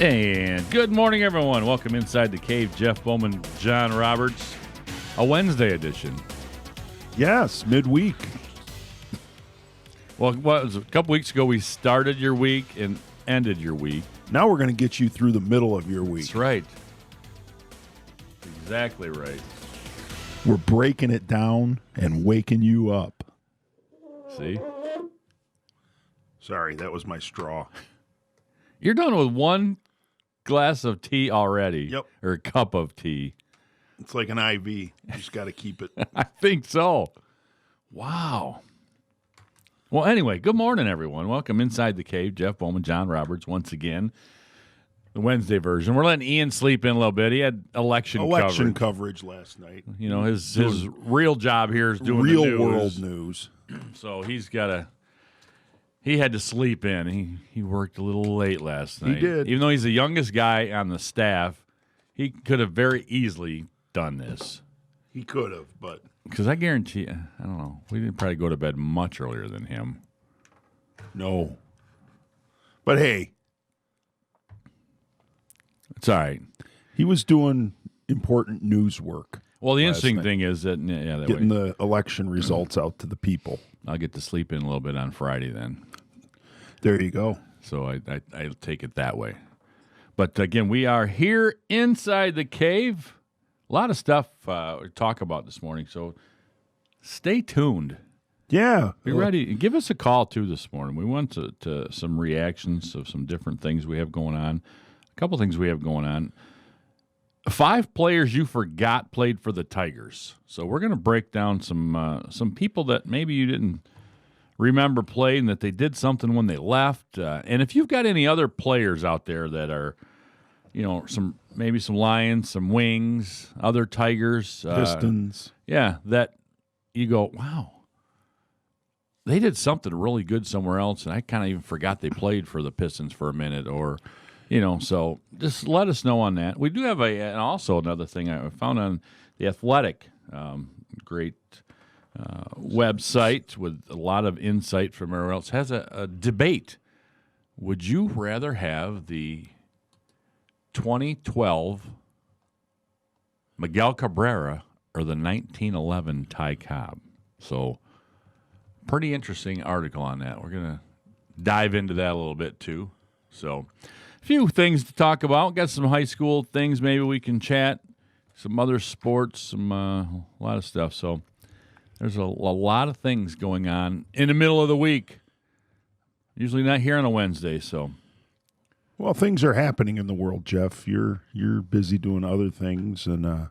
And good morning, everyone. Welcome inside the cave. Jeff Bowman, John Roberts. A Wednesday edition. Yes, midweek. Well, it was a couple weeks ago we started your week and ended your week. Now we're going to get you through the middle of your week. That's right. Exactly right. We're breaking it down and waking you up. See? Sorry, that was my straw. You're done with one glass of tea already. Yep. Or a cup of tea. It's like an IV. You just got to keep it. I think so. Wow. Well, anyway, good morning, everyone. Welcome inside the cave. Jeff Bowman, John Roberts, once again. The Wednesday version. We're letting Ian sleep in a little bit. He had election coverage last night. You know, his real job here is doing real the news. World news. So he had to sleep in. He worked a little late last night. He did. Even though he's the youngest guy on the staff, he could have very easily done this. He could have, but Because I guarantee, I don't know, we didn't probably go to bed much earlier than him. no. But hey, It's all right. he was doing important news work. Well, the last interesting night. thing is that, Getting the election results out to the people. I'll get to sleep in a little bit on Friday then. There you go. So I'll take it that way. But again, we are here inside the cave. A lot of stuff to talk about this morning, so stay tuned. Yeah. Be ready. Give us a call, too, this morning. We want to some reactions of some different things we have going on. A couple things we have going on. 5 players you forgot played for the Tigers. So we're going to break down some people that maybe you didn't remember played and that they did something when they left. And if you've got any other players out there that are, some Lions, some Wings, other Tigers. Pistons. Yeah, that you go, wow. They did something really good somewhere else, and I kind of even forgot they played for the Pistons for a minute or – so just let us know on that. We do have and also another thing I found on the Athletic, great website with a lot of insight from everywhere else, has a debate. Would you rather have the 2012 Miguel Cabrera or the 1911 Ty Cobb? So pretty interesting article on that. We're going to dive into that a little bit too. So a few things to talk about. Got some high school things maybe we can chat, some other sports, a lot of stuff. So there's a lot of things going on in the middle of the week. Usually not here on a Wednesday, so. Well, things are happening in the world, Jeff. You're busy doing other things, and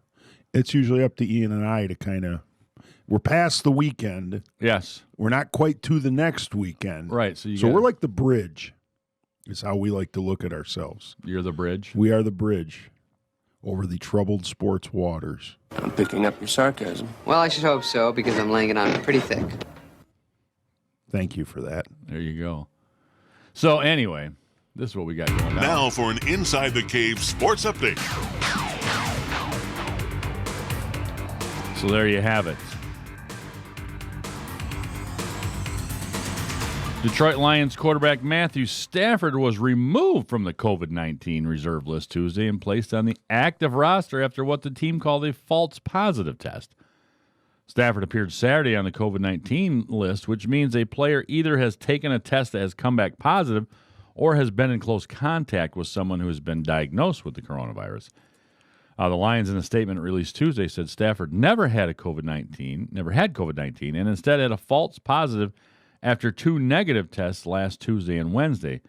it's usually up to Ian and I to we're past the weekend. Yes. We're not quite to the next weekend. Right. So we're like the bridge is how we like to look at ourselves. You're the bridge? We are the bridge over the troubled sports waters. I'm picking up your sarcasm. Well, I should hope so, because I'm laying it on pretty thick. Thank you for that. There you go. So anyway, this is what we got going on. Now for an Inside the Cave sports update. So there you have it. Detroit Lions quarterback Matthew Stafford was removed from the COVID-19 reserve list Tuesday and placed on the active roster after what the team called a false positive test. Stafford appeared Saturday on the COVID-19 list, which means a player either has taken a test that has come back positive or has been in close contact with someone who has been diagnosed with the coronavirus. The Lions, in a statement released Tuesday, said Stafford never had COVID-19, and instead had a false positive after 2 negative tests last Tuesday and Wednesday.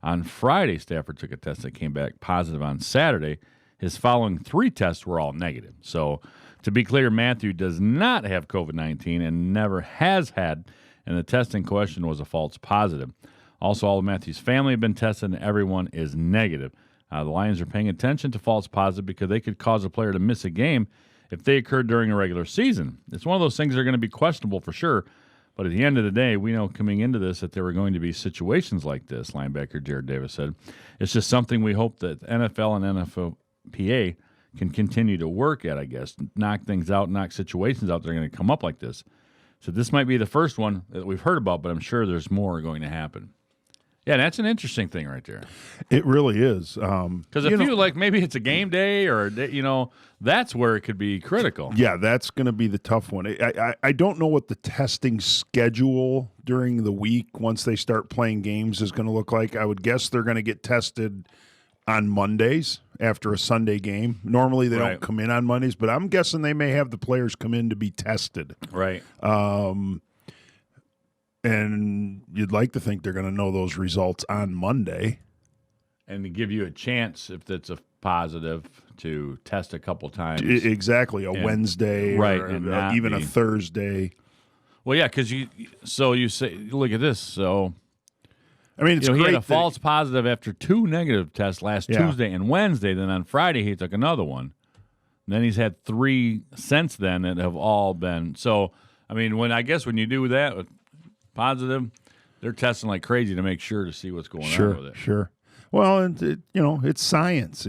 On Friday, Stafford took a test that came back positive on Saturday. His following 3 tests were all negative. So, to be clear, Matthew does not have COVID-19 and never has had, and the test in question was a false positive. Also, all of Matthew's family have been tested, and everyone is negative. The Lions are paying attention to false positive because they could cause a player to miss a game if they occurred during a regular season. It's one of those things that are going to be questionable for sure. But at the end of the day, we know coming into this that there were going to be situations like this, linebacker Jared Davis said. It's just something we hope that NFL and NFLPA can continue to work at, I guess. Knock things out, knock situations out that are going to come up like this. So this might be the first one that we've heard about, but I'm sure there's more going to happen. Yeah, that's an interesting thing right there. It really is. Because if you like, maybe it's a game day or, that's where it could be critical. Yeah, that's going to be the tough one. I don't know what the testing schedule during the week once they start playing games is going to look like. I would guess they're going to get tested on Mondays after a Sunday game. Normally they don't come in on Mondays, but I'm guessing they may have the players come in to be tested. Right. And you'd like to think they're going to know those results on Monday. And to give you a chance, if that's a positive, to test a couple times. Exactly, a Wednesday or even a Thursday. Well, yeah, because you say, look at this. So, I mean, it's he great had a false positive after 2 negative tests last Tuesday and Wednesday. Then on Friday, he took another one. And then he's had 3 since then that have all been. So, I mean, when you do that with positive, they're testing like crazy to make sure to see what's going on with it. Sure. Well, and it's science.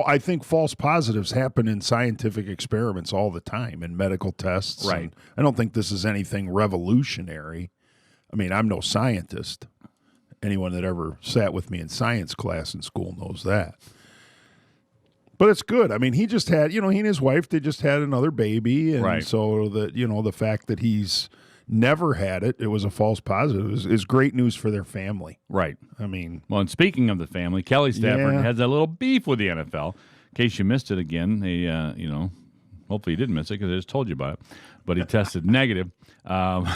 I think false positives happen in scientific experiments all the time in medical tests. Right. And I don't think this is anything revolutionary. I mean, I'm no scientist. Anyone that ever sat with me in science class in school knows that. But it's good. I mean, he just had, he and his wife, they just had another baby. And so the fact that he's never had it was a false positive is great news for their family. Right. I mean, well, and speaking of the family, Kelly Stafford has a little beef with the NFL. In case you missed it again, they, hopefully you didn't miss it because I just told you about it. But he tested negative. And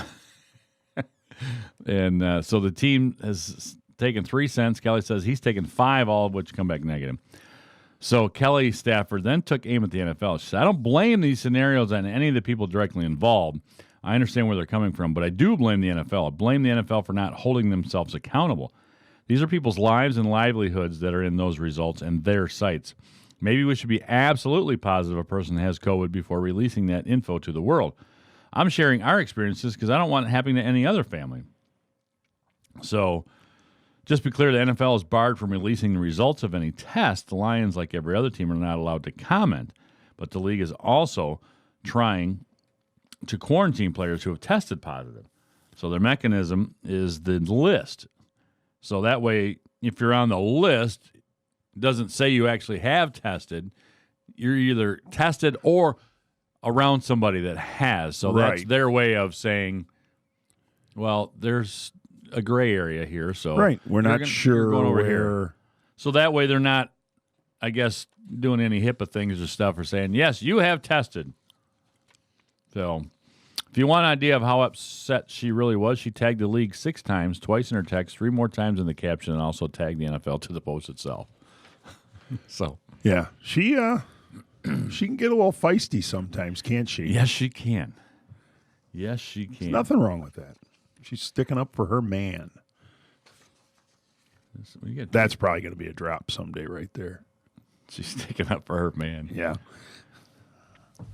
so the team has taken 3 cents. Kelly says he's taken 5, all of which come back negative. So Kelly Stafford then took aim at the NFL. She said, I don't blame these scenarios on any of the people directly involved. I understand where they're coming from, but I do blame the NFL. I blame the NFL for not holding themselves accountable. These are people's lives and livelihoods that are in those results and their sites. Maybe we should be absolutely positive a person has COVID before releasing that info to the world. I'm sharing our experiences because I don't want it happening to any other family. So, just be clear, the NFL is barred from releasing the results of any test. The Lions, like every other team, are not allowed to comment. But the league is also trying to quarantine players who have tested positive. So their mechanism is the list. So that way, if you're on the list, it doesn't say you actually have tested. You're either tested or around somebody that has. So that's their way of saying, well, there's a gray area here. So we're not sure going over where. Here. So that way they're not, I guess, doing any HIPAA things or stuff or saying, yes, you have tested. So if you want an idea of how upset she really was, she tagged the league 6 times, twice in her text, 3 more times in the caption, and also tagged the NFL to the post itself. So yeah, she can get a little feisty sometimes, can't she? Yes, she can. Yes, she can. There's nothing wrong with that. She's sticking up for her man. That's probably going to be a drop someday right there. She's sticking up for her man. Yeah.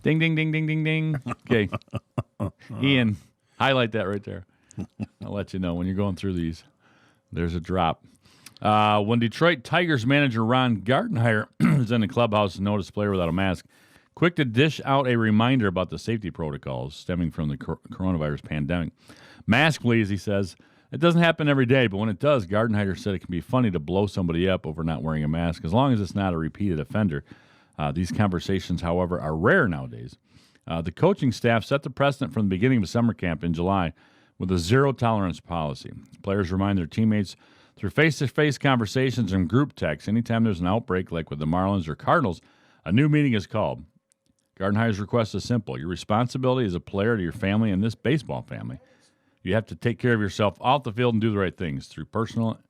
Ding, ding, ding, ding, ding, ding. Okay. Ian, highlight that right there. I'll let you know when you're going through these. There's a drop. When Detroit Tigers manager Ron Gardenhire is in the clubhouse and noticed a player without a mask, quick to dish out a reminder about the safety protocols stemming from the coronavirus pandemic. Mask, please, he says. It doesn't happen every day, but when it does, Gardenhire said it can be funny to blow somebody up over not wearing a mask, as long as it's not a repeated offender. These conversations, however, are rare nowadays. The coaching staff set the precedent from the beginning of summer camp in July with a zero-tolerance policy. Players remind their teammates through face-to-face conversations and group texts. Anytime there's an outbreak, like with the Marlins or Cardinals, a new meeting is called. Gardenhire's request is simple. Your responsibility as a player to your family and this baseball family. You have to take care of yourself off the field and do the right things. Through personal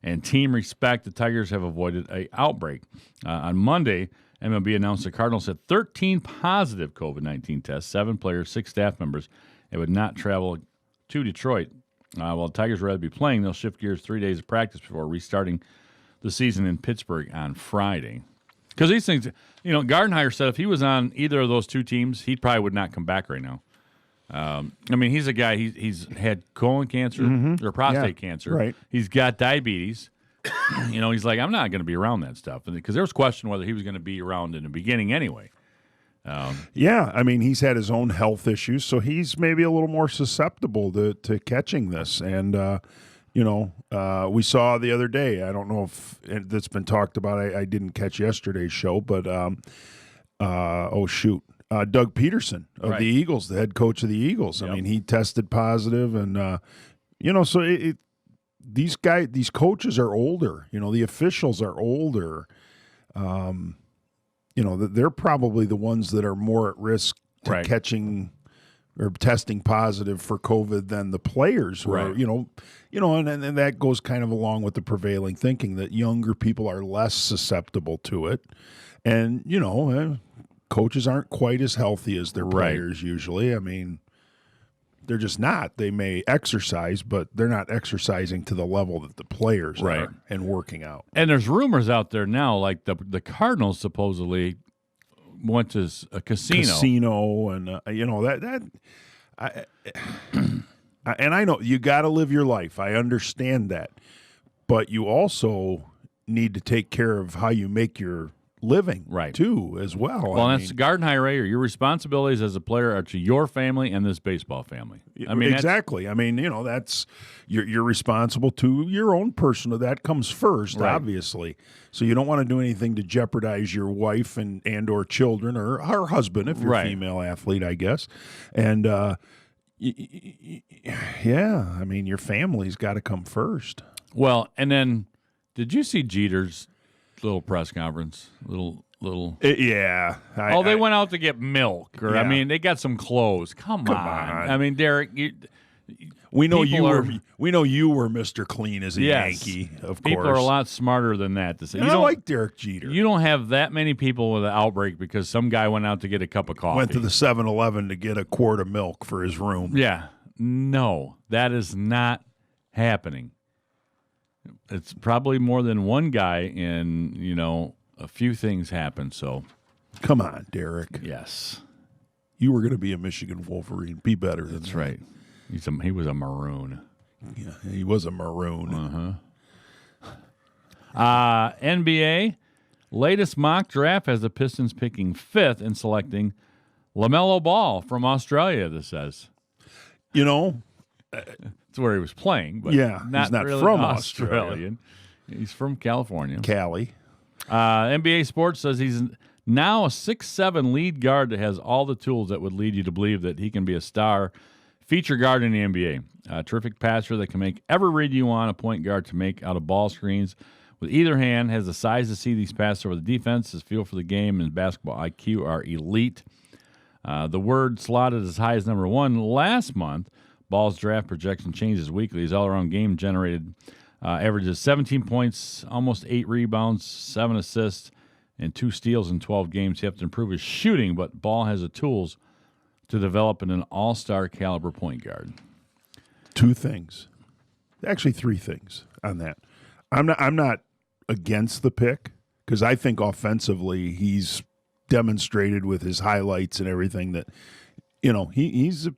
and team respect, the Tigers have avoided an outbreak. On Monday, MLB announced the Cardinals had 13 positive COVID-19 tests, 7 players, 6 staff members, and would not travel to Detroit. While the Tigers would rather be playing, they'll shift gears 3 days of practice before restarting the season in Pittsburgh on Friday. Because these things, Gardenhire said if he was on either of those 2 teams, he probably would not come back right now. I mean, he's a guy, he's had colon cancer or prostate cancer. Right. He's got diabetes. He's like, I'm not going to be around that stuff. Because there was question whether he was going to be around in the beginning anyway. Yeah, I mean, he's had his own health issues, so he's maybe a little more susceptible to catching this. And, We saw the other day. I don't know if that's been talked about. I didn't catch yesterday's show, but Doug Peterson of Right. the Eagles, the head coach of the Eagles. Yep. I mean, he tested positive, and so these coaches are older. The officials are older. They're probably the ones that are more at risk to Right. catching or testing positive for COVID than the players who are, Right. and that goes kind of along with the prevailing thinking that younger people are less susceptible to it. And, coaches aren't quite as healthy as their Right. players usually. I mean, they're just not. They may exercise, but they're not exercising to the level that the players Right. are and working out. And there's rumors out there now, like the Cardinals supposedly went to a casino. And and I know you got to live your life. I understand that, but you also need to take care of how you make your living, Right. too, as well. Well, that's garden high Ray. Your responsibilities as a player are to your family and this baseball family. I mean, exactly. I mean, that's you're responsible to your own personal. That comes first, Right. obviously. So you don't want to do anything to jeopardize your wife and or children or her husband if you're Right. a female athlete, I guess. And yeah, I mean, your family's got to come first. Well, and then did you see Jeter's little press conference? Little. Yeah. They went out to get milk, or I Yeah. mean, they got some clothes. Come on. I mean, Derek, We know people we know you were Mr. Clean as a Yes. Yankee, of people course. are a lot smarter than that to say. And I like Derek Jeter. You don't have that many people with an outbreak because some guy went out to get a cup of coffee. Went to the 7-Eleven to get a quart of milk for his room. Yeah. No, that is not happening. It's probably more than one guy, and, a few things happen. So, Come on, Derek. yes, You were going to be a Michigan Wolverine. Be better than that's that. right. He was a Maroon. Yeah, he was a maroon. NBA, latest mock draft has the Pistons picking 5th and selecting LaMelo Ball from Australia, this says. It's where he was playing, but Yeah, he's not not really from Australian. He's from California. Cali. NBA Sports says he's now a 6'7" lead guard that has all the tools that would lead you to believe that he can be a star feature guard in the NBA. A terrific passer that can make every read you want, a point guard to make out of ball screens with either hand, has the size to see these passes over the defense, his feel for the game, and basketball IQ are elite. The word slotted as high as number 1 last month. Ball's draft projection changes weekly. His all-around game generated averages 17 points, almost 8 rebounds, 7 assists, and 2 steals in 12 games. He has to improve his shooting, but Ball has the tools to develop in an all-star caliber point guard. 2 things. Actually, 3 things on that. I'm not against the pick because I think offensively he's demonstrated with his highlights and everything that he's a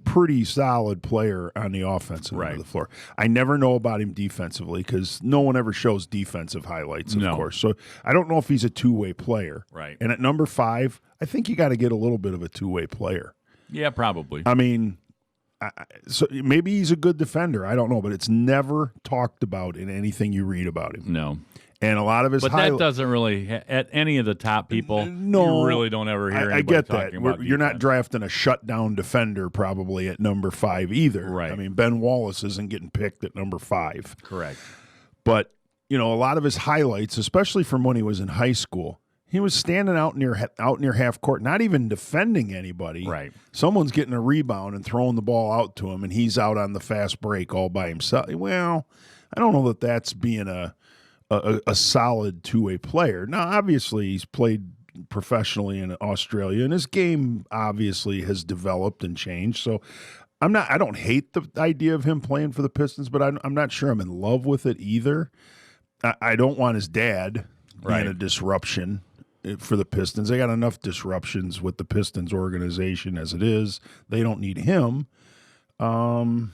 pretty solid player on the offensive end of the floor. I never know about him defensively because no one ever shows defensive highlights, of course. So I don't know if he's a two-way player. Right. And at number 5, I think you got to get a little bit of a two-way player. Yeah, probably. I mean, so maybe he's a good defender. I don't know, but it's never talked about in anything you read about him. No. And a lot of his But that doesn't really, at any of the top people, No, you really don't ever hear I anybody get talking that. about You're not defense. drafting a shutdown defender probably at number 5 either. Right. I mean, Ben Wallace isn't getting picked at number 5. Correct. But, a lot of his highlights, especially from when he was in high school, he was standing out near half court, not even defending anybody. Right. Someone's getting a rebound and throwing the ball out to him, and he's out on the fast break all by himself. Well, I don't know that that's being a solid two-way player. Now, obviously, he's played professionally in Australia, and his game obviously has developed and changed. So I don't hate the idea of him playing for the Pistons, but I'm not sure I'm in love with it either. I don't want his dad being a disruption for the Pistons. They got enough disruptions with the Pistons organization as it is. They don't need him. What's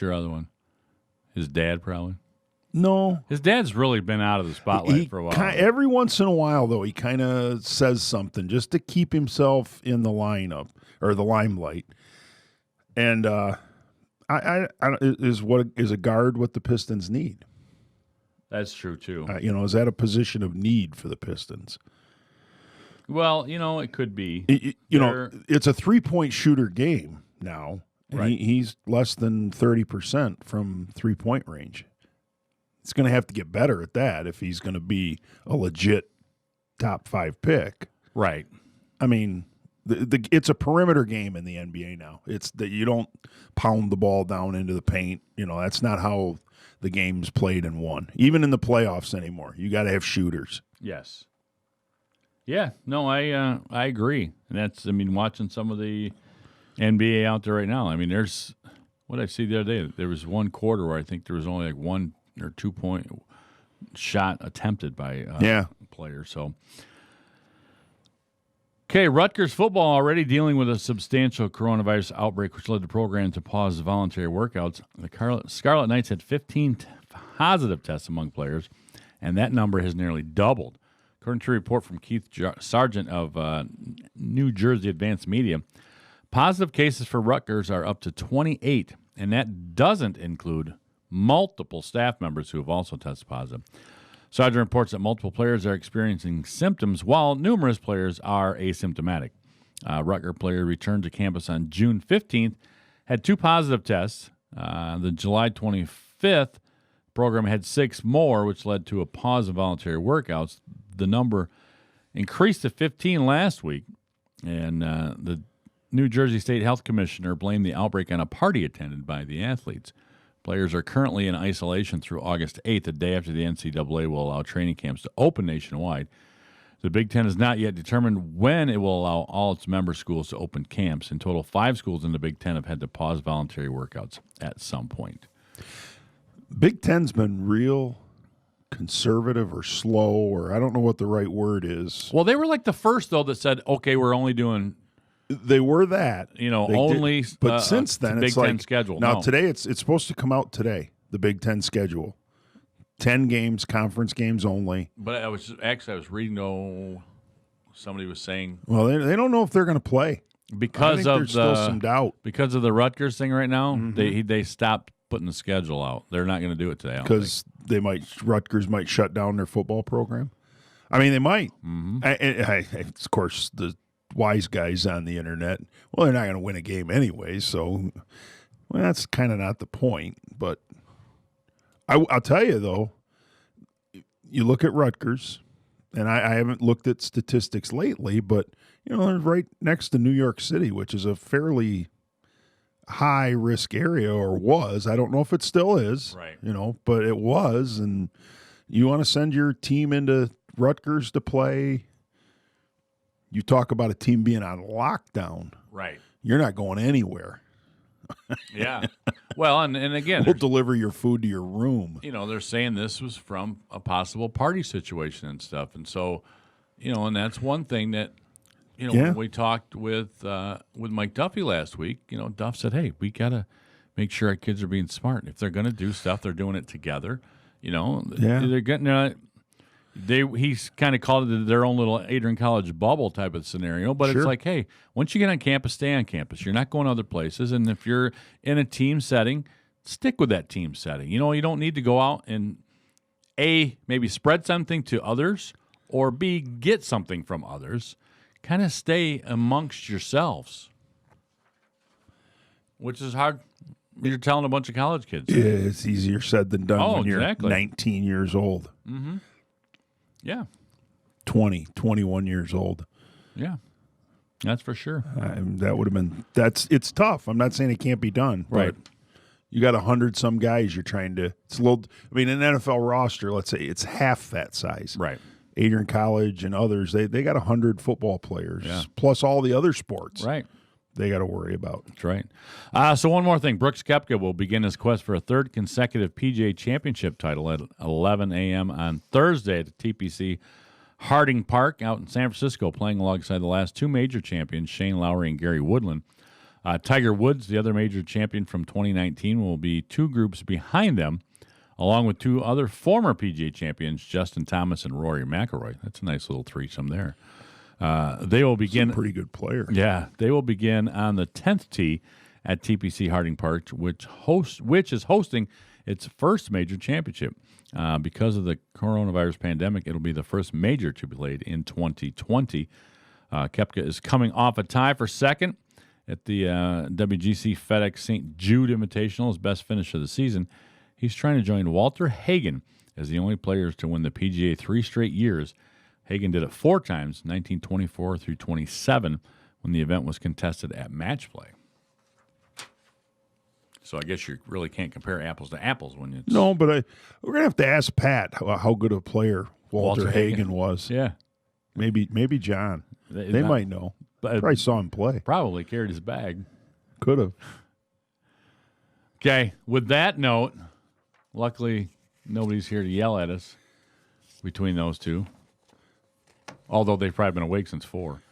your other one? His dad, probably. No. His dad's really been out of the spotlight for a while. Every once in a while, though, he kind of says something just to keep himself in the lineup or the limelight. And Is a guard what the Pistons need? That's true too. Is that a position of need for the Pistons? Well, it could be. It's a 3-point shooter game now, and Right. he's less than 30% from 3-point range. It's going to have to get better at that if he's going to be a legit top 5 pick. Right. I mean, it's a perimeter game in the NBA now. It's that you don't pound the ball down into the paint. That's not how the game's played and won, even in the playoffs anymore. You got to have shooters. Yes. Yeah. No, I agree. And that's, watching some of the NBA out there right now. There's what I see the other day. There was one quarter where I think there was only like 1 or 2 point shot attempted by players. So. Okay, Rutgers football already dealing with a substantial coronavirus outbreak, which led the program to pause voluntary workouts. The Scarlet Knights had 15 positive tests among players, and that number has nearly doubled. According to a report from Keith Sargent of New Jersey Advanced Media, positive cases for Rutgers are up to 28, and that doesn't include multiple staff members who have also tested positive. Sargent reports that multiple players are experiencing symptoms while numerous players are asymptomatic. Rutgers player returned to campus on June 15th, had 2 positive tests. The July 25th program had 6 more, which led to a pause in voluntary workouts. The number increased to 15 last week, and the New Jersey State Health Commissioner blamed the outbreak on a party attended by the athletes. Players are currently in isolation through August 8th, the day after the NCAA will allow training camps to open nationwide. The Big Ten has not yet determined when it will allow all its member schools to open camps. In total, 5 schools in the Big Ten have had to pause voluntary workouts at some point. Big Ten's been real conservative or slow, or I don't know what the right word is. Well, they were like the first, though, that said, okay, we're only doing They were that, They only. did, but since then, Big it's Ten like schedule. Now No. today, it's supposed to come out today. The Big Ten schedule, 10 games, conference games only. But I was reading, somebody was saying Well, they don't know if they're going to play. because I think of there's still some doubt because of the Rutgers thing right now, they stopped putting the schedule out. They're not going to do it today because Rutgers might shut down their football program. I mean, they might. Of course, the wise guys on the internet, well, they're not going to win a game anyway, so that's kind of not the point. But I'll tell you, though, you look at Rutgers, and I haven't looked at statistics lately, but, they're right next to New York City, which is a fairly high-risk area, or was. I don't know if it still is, Right. But it was, and you want to send your team into Rutgers to play. You talk about a team being on lockdown. Right. You're not going anywhere. Yeah. Well, and again, We'll deliver your food to your room. they're saying this was from a possible party situation and stuff. And so, and that's one thing that, when we talked with Mike Duffy last week, Duff said, hey, we got to make sure our kids are being smart. If they're going to do stuff, they're doing it together. They're getting he's kind of called it their own little Adrian College bubble type of scenario. But It's like, hey, once you get on campus, stay on campus. You're not going other places. And if you're in a team setting, stick with that team setting. You don't need to go out and, A, maybe spread something to others, or B, get something from others. Kind of stay amongst yourselves, which is hard. You're telling a bunch of college kids. Yeah, it's easier said than done when exactly. you're 19 years old. Mm-hmm. Yeah. 20, 21 years old. Yeah. That's for sure. That would have been it's tough. I'm not saying it can't be done. Right. But you got 100-some guys you're trying to. It's a little. I mean, an NFL roster, let's say it's half that size. Right. Adrian College and others, they got 100 football players plus all the other sports. Right. They got to worry about. That's right. So one more thing. Brooks Koepka will begin his quest for a third consecutive PGA Championship title at 11 a.m. on Thursday at the TPC Harding Park out in San Francisco, playing alongside the last 2 major champions, Shane Lowry and Gary Woodland. Tiger Woods, the other major champion from 2019, will be 2 groups behind them, along with 2 other former PGA champions, Justin Thomas and Rory McIlroy. That's a nice little threesome there. They will begin. Pretty good player. Yeah, they will begin on the 10th tee at TPC Harding Park, which is hosting its first major championship. Because of the coronavirus pandemic, it'll be the first major to be played in 2020. Koepka is coming off a tie for second at the WGC FedEx St. Jude Invitational, his best finish of the season. He's trying to join Walter Hagen as the only players to win the PGA 3 straight years. Hagen did it 4 times, 1924 through 27, when the event was contested at match play. So I guess you really can't compare apples to apples when it's... No, but we're going to have to ask Pat how good a player Walter Hagen was. Yeah. Maybe John. They might know. Probably saw him play. Probably carried his bag. Could have. Okay, with that note, luckily nobody's here to yell at us between those two. Although they've probably been awake since 4.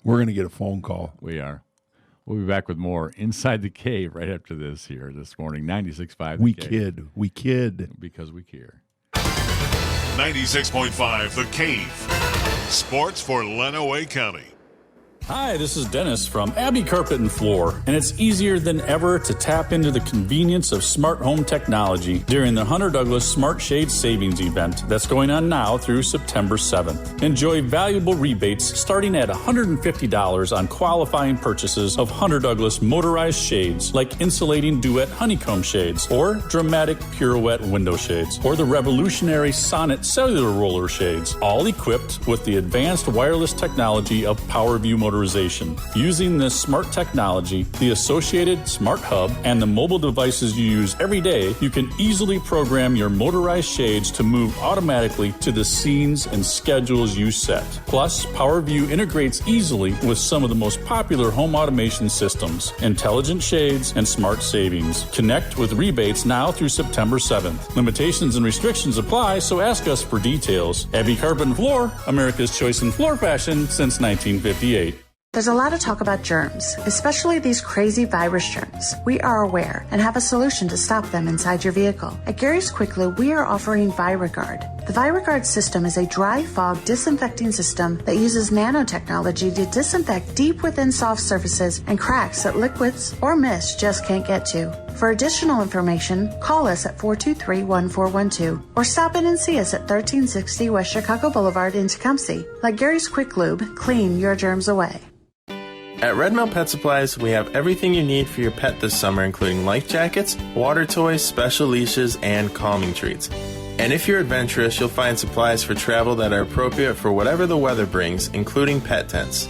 We're going to get a phone call. We are. We'll be back with more Inside the Cave right after this here this morning. 96.5 We kid. We kid. Because we care. 96.5 The Cave. Sports for Lenawee County. Hi, this is Dennis from Abbey Carpet and Floor, and it's easier than ever to tap into the convenience of smart home technology during the Hunter Douglas Smart Shade Savings Event that's going on now through September 7th. Enjoy valuable rebates starting at $150 on qualifying purchases of Hunter Douglas motorized shades like insulating duet honeycomb shades or dramatic pirouette window shades or the revolutionary Sonnet cellular roller shades, all equipped with the advanced wireless technology of PowerView motorization. Using this smart technology, the associated smart hub, and the mobile devices you use every day, you can easily program your motorized shades to move automatically to the scenes and schedules you set. Plus, PowerView integrates easily with some of the most popular home automation systems, intelligent shades, and smart savings. Connect with rebates now through September 7th. Limitations and restrictions apply, so ask us for details. Abbey Carpet and Floor, America's choice in floor fashion since 1958. There's a lot of talk about germs, especially these crazy virus germs. We are aware and have a solution to stop them inside your vehicle. At Gary's Quick Lube, we are offering ViraGuard. The ViraGuard system is a dry fog disinfecting system that uses nanotechnology to disinfect deep within soft surfaces and cracks that liquids or mist just can't get to. For additional information, call us at 423-1412 or stop in and see us at 1360 West Chicago Boulevard in Tecumseh. Let Gary's Quick Lube clean your germs away. At Red Mill Pet Supplies, we have everything you need for your pet this summer, including life jackets, water toys, special leashes, and calming treats. And if you're adventurous, you'll find supplies for travel that are appropriate for whatever the weather brings, including pet tents.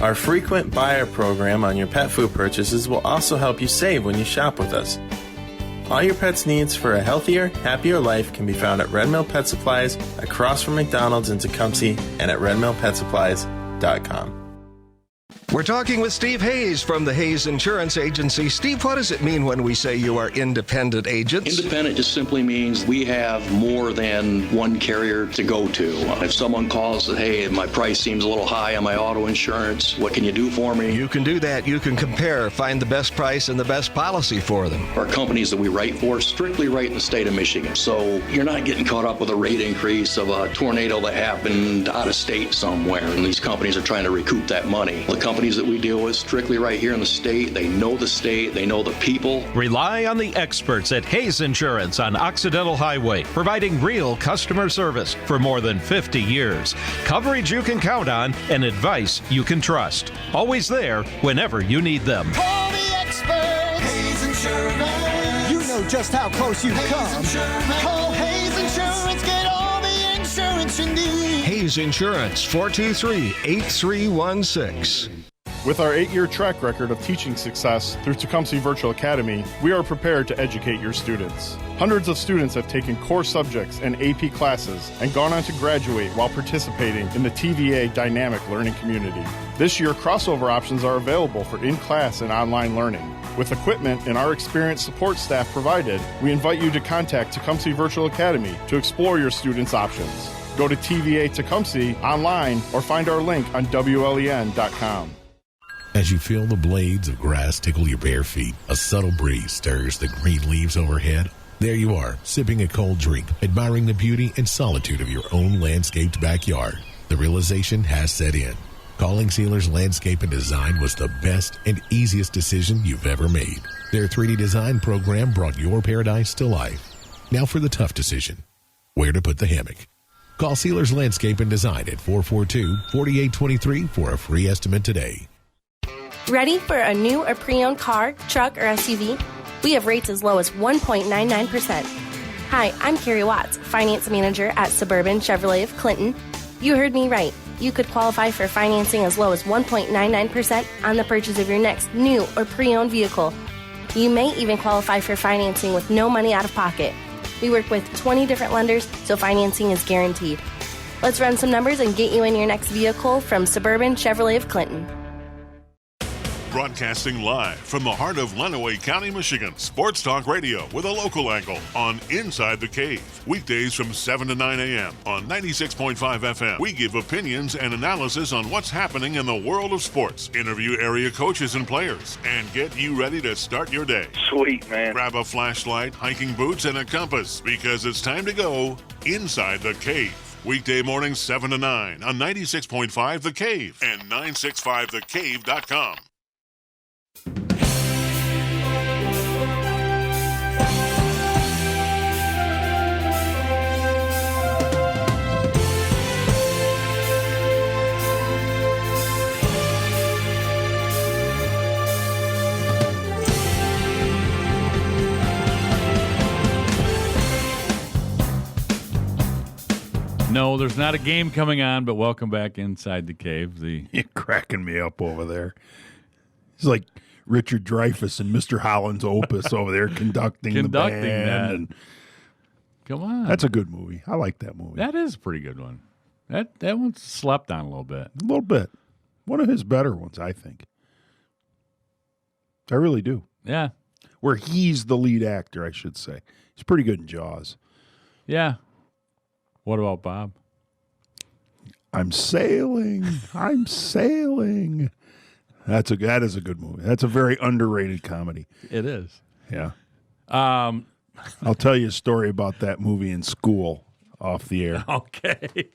Our frequent buyer program on your pet food purchases will also help you save when you shop with us. All your pet's needs for a healthier, happier life can be found at Red Mill Pet Supplies, across from McDonald's in Tecumseh, and at redmillpetsupplies.com. We're talking with Steve Hayes from the Hayes Insurance Agency. Steve, what does it mean when we say you are independent agents? Independent just simply means we have more than one carrier to go to. If someone calls and, hey, my price seems a little high on my auto insurance, what can you do for me? You can do that. You can compare, find the best price and the best policy for them. Our companies that we write for strictly write in the state of Michigan. So you're not getting caught up with a rate increase of a tornado that happened out of state somewhere, and these companies are trying to recoup that money. The companies that we deal with strictly right here in the state, they know the people. Rely on the experts at Hayes Insurance on Occidental Highway, providing real customer service for more than 50 years. Coverage you can count on and advice you can trust. Always there whenever you need them. Call the experts. Hayes Insurance. You know just how close you've come. Insurance. Call Hayes Insurance. Get all the insurance you need. Hayes Insurance, 423-8316. With our 8-year track record of teaching success through Tecumseh Virtual Academy, we are prepared to educate your students. Hundreds of students have taken core subjects and AP classes and gone on to graduate while participating in the TVA Dynamic Learning Community. This year, crossover options are available for in-class and online learning. With equipment and our experienced support staff provided, we invite you to contact Tecumseh Virtual Academy to explore your students' options. Go to TVA Tecumseh online or find our link on WLEN.com. As you feel the blades of grass tickle your bare feet, a subtle breeze stirs the green leaves overhead. There you are, sipping a cold drink, admiring the beauty and solitude of your own landscaped backyard. The realization has set in. Calling Sealers Landscape and Design was the best and easiest decision you've ever made. Their 3D design program brought your paradise to life. Now for the tough decision, where to put the hammock. Call Sealers Landscape and Design at 442-4823 for a free estimate today. Ready for a new or pre-owned car, truck, or SUV? We have rates as low as 1.99%. Hi, I'm Carrie Watts, Finance Manager at Suburban Chevrolet of Clinton. You heard me right. You could qualify for financing as low as 1.99% on the purchase of your next new or pre-owned vehicle. You may even qualify for financing with no money out of pocket. We work with 20 different lenders, so financing is guaranteed. Let's run some numbers and get you in your next vehicle from Suburban Chevrolet of Clinton. Broadcasting live from the heart of Lenawee County, Michigan. Sports Talk Radio with a local angle on Inside the Cave. Weekdays from 7 to 9 a.m. on 96.5 FM. We give opinions and analysis on what's happening in the world of sports. Interview area coaches and players. And get you ready to start your day. Sweet, man. Grab a flashlight, hiking boots, and a compass because it's time to go Inside the Cave. Weekday mornings 7 to 9 on 96.5 The Cave and 965thecave.com. No, there's not a game coming on, but welcome back Inside the Cave. You're cracking me up over there. It's like Richard Dreyfuss and Mr. Holland's Opus over there conducting the band. that. And Come on. that's a good movie. I like that movie. That is a pretty good one. That one's slept on a little bit. A little bit. One of his better ones, I think. I really do. Yeah. Where he's the lead actor, I should say. He's pretty good in Jaws. Yeah. What about Bob? I'm sailing. I'm sailing. That is a good movie. That's a very underrated comedy. It is. Yeah. I'll tell you a story about that movie in school off the air. Okay.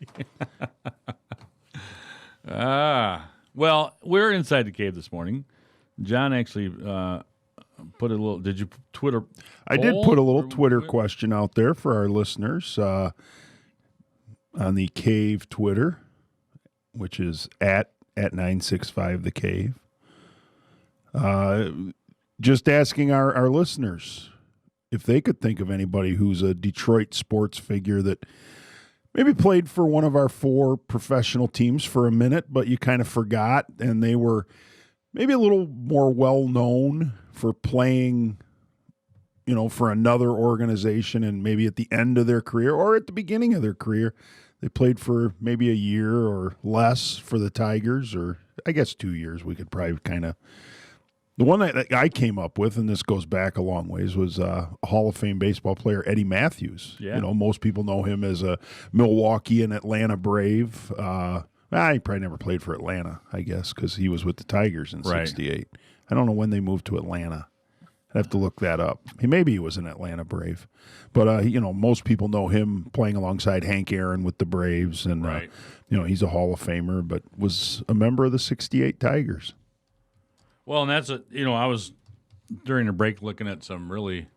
Well, we're Inside the Cave this morning. John actually put a little. Did you Twitter? I did put a little Twitter question out there for our listeners on the Cave Twitter, which is at 965 the Cave. Just asking our listeners if they could think of anybody who's a Detroit sports figure that maybe played for one of our 4 professional teams for a minute, but you kind of forgot, and they were maybe a little more well-known for playing, for another organization, and maybe at the end of their career or at the beginning of their career, they played for maybe a year or less for the Tigers, or I guess 2 years. We could probably kind of. The one that I came up with, and this goes back a long ways, was Hall of Fame baseball player Eddie Matthews. Yeah. Most people know him as a Milwaukee and Atlanta Brave. He probably never played for Atlanta, I guess, because he was with the Tigers in '68. I don't know when they moved to Atlanta. I'd have to look that up. Maybe he was an Atlanta Brave. But, most people know him playing alongside Hank Aaron with the Braves. And, he's a Hall of Famer, but was a member of the '68 Tigers. Well, and that's I was during the break looking at some really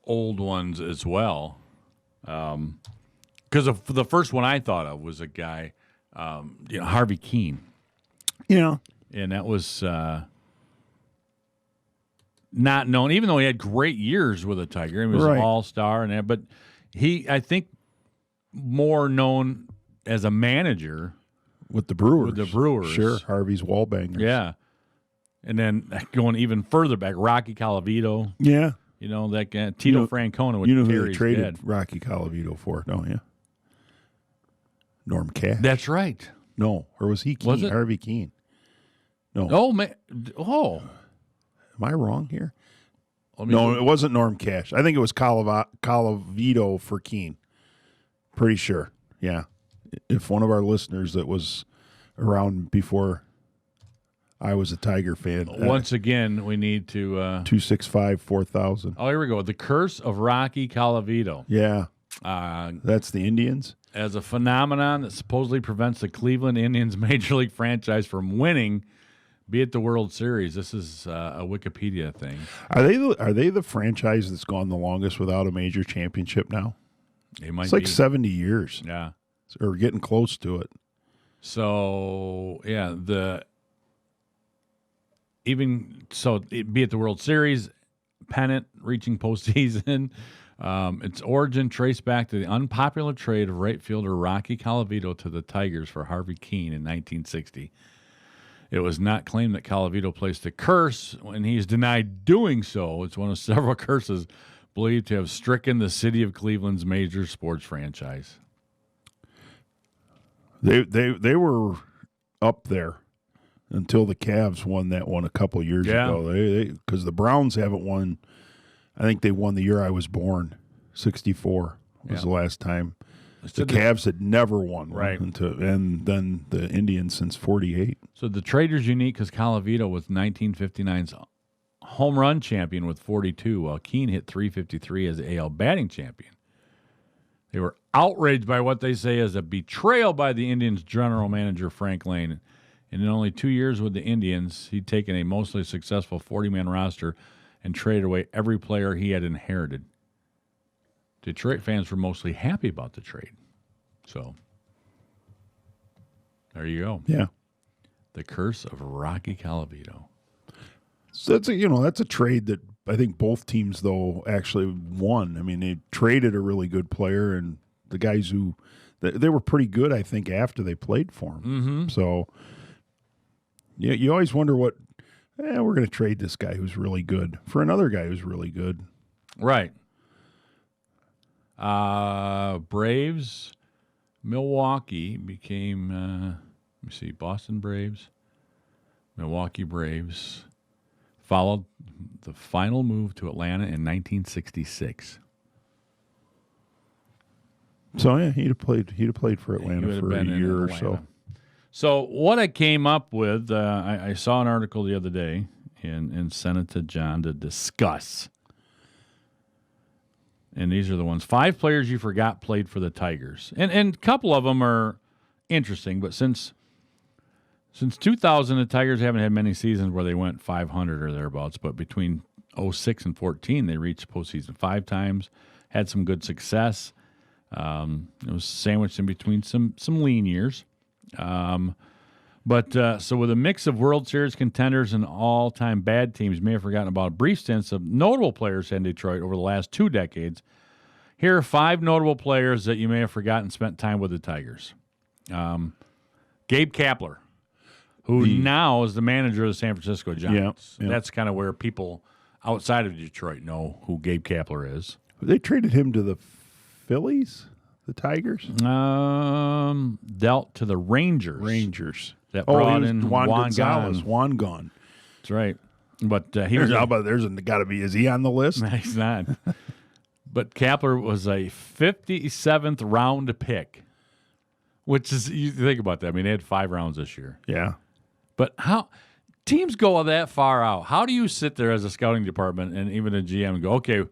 old ones as well. Because the first one I thought of was a guy, Harvey Keene. Yeah. And that was not known, even though he had great years with a Tiger. He was an all-star and that, but I think, more known as a manager with the Brewers. Sure, Harvey's Wallbangers. Yeah. And then going even further back, Rocky Colavito. Yeah. That guy, Tito Francona. With who Terry's they traded dead. Rocky Colavito for, don't you? Norm Cash. That's right. No, or was he Keene? Was it? Harvey Keene. No. Oh, man. Oh. Am I wrong here? No, it wasn't Norm Cash. I think it was Colavito for Keene. Pretty sure. Yeah. If one of our listeners that was around before I was a Tiger fan. Once again, we need to 265-4000. Oh, here we go. The Curse of Rocky Colavito. Yeah. That's the Indians. as a phenomenon that supposedly prevents the Cleveland Indians Major League franchise from winning, be it the World Series. This is a Wikipedia thing. Are they the franchise that's gone the longest without a major championship now? It's like 70 years. Yeah. Or getting close to it. So, yeah, be it the World Series, pennant reaching postseason, its origin traced back to the unpopular trade of right fielder Rocky Colavito to the Tigers for Harvey Keene in 1960. It was not claimed that Colavito placed a curse when he is denied doing so. It's one of several curses believed to have stricken the city of Cleveland's major sports franchise. They were up there until the Cavs won that one a couple years ago. Because the Browns haven't won. I think they won the year I was born. 64 was the last time. The Cavs had never won, right? And then the Indians since 48. So the trader's unique because Colavito was 1959's home run champion with 42, while Keene hit 353 as AL batting champion. They were outraged by what they say is a betrayal by the Indians' general manager, Frank Lane. And in only 2 years with the Indians, he'd taken a mostly successful 40-man roster and traded away every player he had inherited. Detroit fans were mostly happy about the trade. So, there you go. Yeah. The curse of Rocky Colavito. So that's a trade that I think both teams, though, actually won. I mean, they traded a really good player, and the guys who they were pretty good, I think, after they played for him. Mm-hmm. So, you always wonder we're going to trade this guy who's really good for another guy who's really good. Right. Braves, Milwaukee became, Boston Braves, Milwaukee Braves followed the final move to Atlanta in 1966. So yeah, he'd have played for Atlanta for a year or so. So what I came up with, I saw an article the other day and sent it to John to discuss. And these are the ones. 5 players you forgot played for the Tigers. And a couple of them are interesting, but since 2000, the Tigers haven't had many seasons where they went 500 or thereabouts, but between 06 and 14, they reached postseason 5 times, had some good success. It was sandwiched in between some lean years. So with a mix of World Series contenders and all-time bad teams, you may have forgotten about brief stints of notable players in Detroit over the last 2 decades. Here are 5 notable players that you may have forgotten spent time with the Tigers. Gabe Kapler, who now is the manager of the San Francisco Giants. Yeah. That's kind of where people outside of Detroit know who Gabe Kapler is. They traded him to the Phillies, the Tigers? Dealt to the Rangers. That brought in Juan Gonzalez. Gone. Juan Gone. That's right. But he was got to be. Is he on the list? No, he's not. But Kapler was a 57th round pick, which is, you think about that. I mean, they had 5 rounds this year. Yeah. But how teams go that far out? How do you sit there as a scouting department and even a GM and go, okay,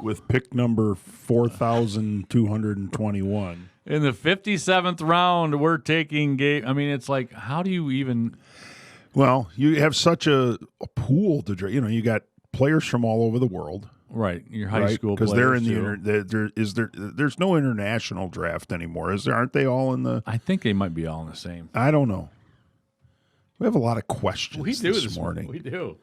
with pick number 4,221. In the 57th round, we're taking Gabe. I mean, it's like, how do you even? Well, you have such a pool to draft. You got players from all over the world. Right, your high school players. Because they're in there's no international draft anymore, is there? Aren't they all in the? I think they might be all in the same. I don't know. We have a lot of questions we do this morning. We do.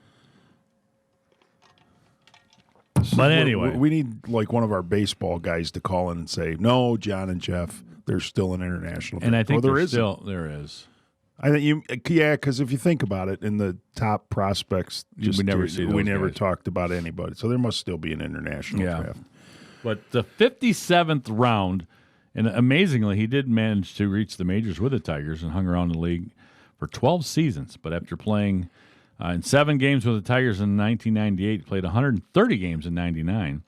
But anyway, we need like one of our baseball guys to call in and say, "No, John and Jeff, there's still an international." And I think there is. There is. I think because if you think about it, in the top prospects, we never talked about anybody. So there must still be an international draft. But the 57th round, and amazingly, he did manage to reach the majors with the Tigers and hung around the league for 12 seasons. But after playing in 7 games with the Tigers in 1998, he played 130 games in 99.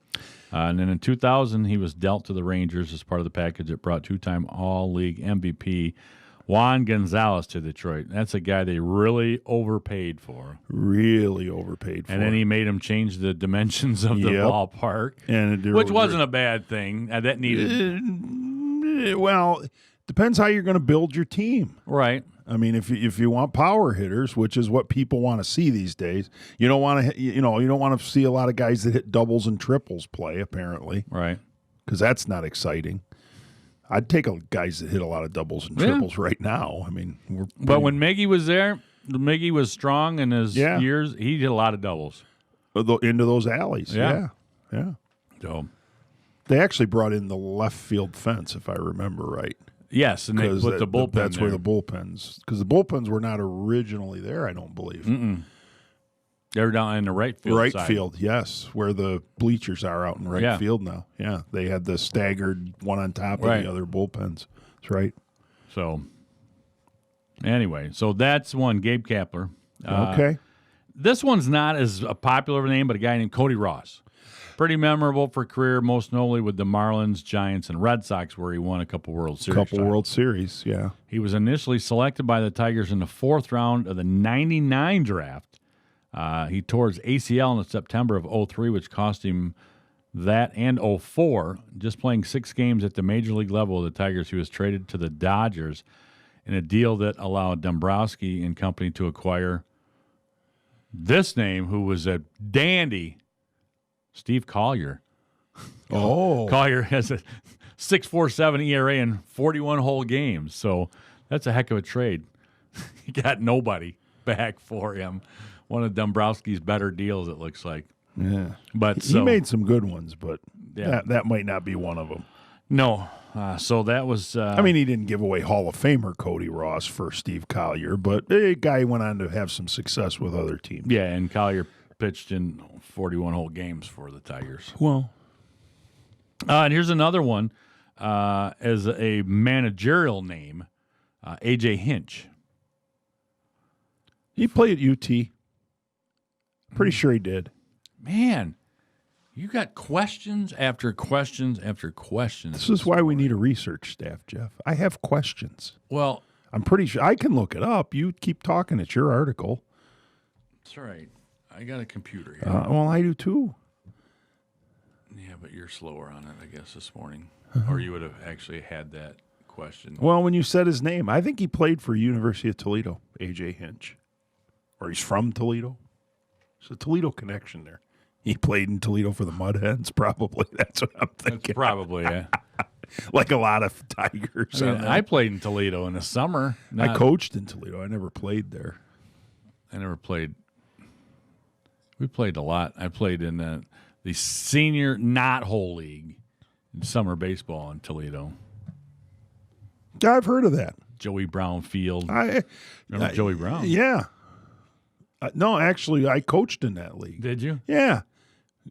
And then in 2000, he was dealt to the Rangers as part of the package that brought 2-time All-League MVP Juan Gonzalez to Detroit. That's a guy they really overpaid for. And then he made him change the dimensions of the ballpark, and which wasn't a bad thing. That needed. Well, depends how you're going to build your team. Right. I mean, if you want power hitters, which is what people want to see these days, you don't want to see a lot of guys that hit doubles and triples play. Apparently, right? Because that's not exciting. I'd take guys that hit a lot of doubles and triples right now. I mean, but when Miggy was there, Miggy was strong in his years. He did a lot of doubles into those alleys. Yeah. So they actually brought in the left field fence, if I remember right. Yes, and they put the bullpen That's there. where the bullpens, because the bullpens were not originally there, I don't believe. They were down in the right field Right side. field, yes, where the bleachers are out in right field now. Yeah, they had the staggered one on top of the other bullpens. That's right. So, anyway, that's one, Gabe Kapler. Okay. This one's not as a popular of a name, but a guy named Cody Ross. Pretty memorable for career, most notably with the Marlins, Giants, and Red Sox, where he won a couple World Series. World Series, yeah. He was initially selected by the Tigers in the 4th round of the 99 draft. He tore his ACL in September of 2003, which cost him that and 2004. Just playing 6 games at the major league level with the Tigers, he was traded to the Dodgers in a deal that allowed Dombrowski and company to acquire this name, who was a dandy, Steve Collier. Oh. Collier has a 6.47 ERA in 41 whole games, so that's a heck of a trade. He got nobody back for him. One of Dombrowski's better deals, it looks like. Yeah. But he made some good ones, but that might not be one of them. No. So that was... I mean, he didn't give away Hall of Famer Cody Ross for Steve Collier, but a guy went on to have some success with other teams. Yeah, and Collier pitched in 41 whole games for the Tigers. Well. And here's another one as a managerial name, A.J. Hinch. He played at UT. Pretty sure he did. Man, you got questions after questions after questions. This is why we need a research staff, Jeff. I have questions. Well, I'm pretty sure I can look it up. You keep talking. It's your article. That's right. I got a computer here. Well, I do too. Yeah, but you're slower on it, I guess, this morning. Or you would have actually had that question. Well, when you said his name, I think he played for University of Toledo, A.J. Hinch. Or he's from Toledo. There's a Toledo connection there. He played in Toledo for the Mud Hens, probably. That's what I'm thinking. That's probably, yeah. Like a lot of Tigers. I played in Toledo in the summer. I coached in Toledo. I never played there. I never played. We played a lot. I played in the senior Knothole League in summer baseball in Toledo. I've heard of that. Joey Brown Field. Remember Joey Brown? Yeah. No, actually, I coached in that league. Did you? Yeah.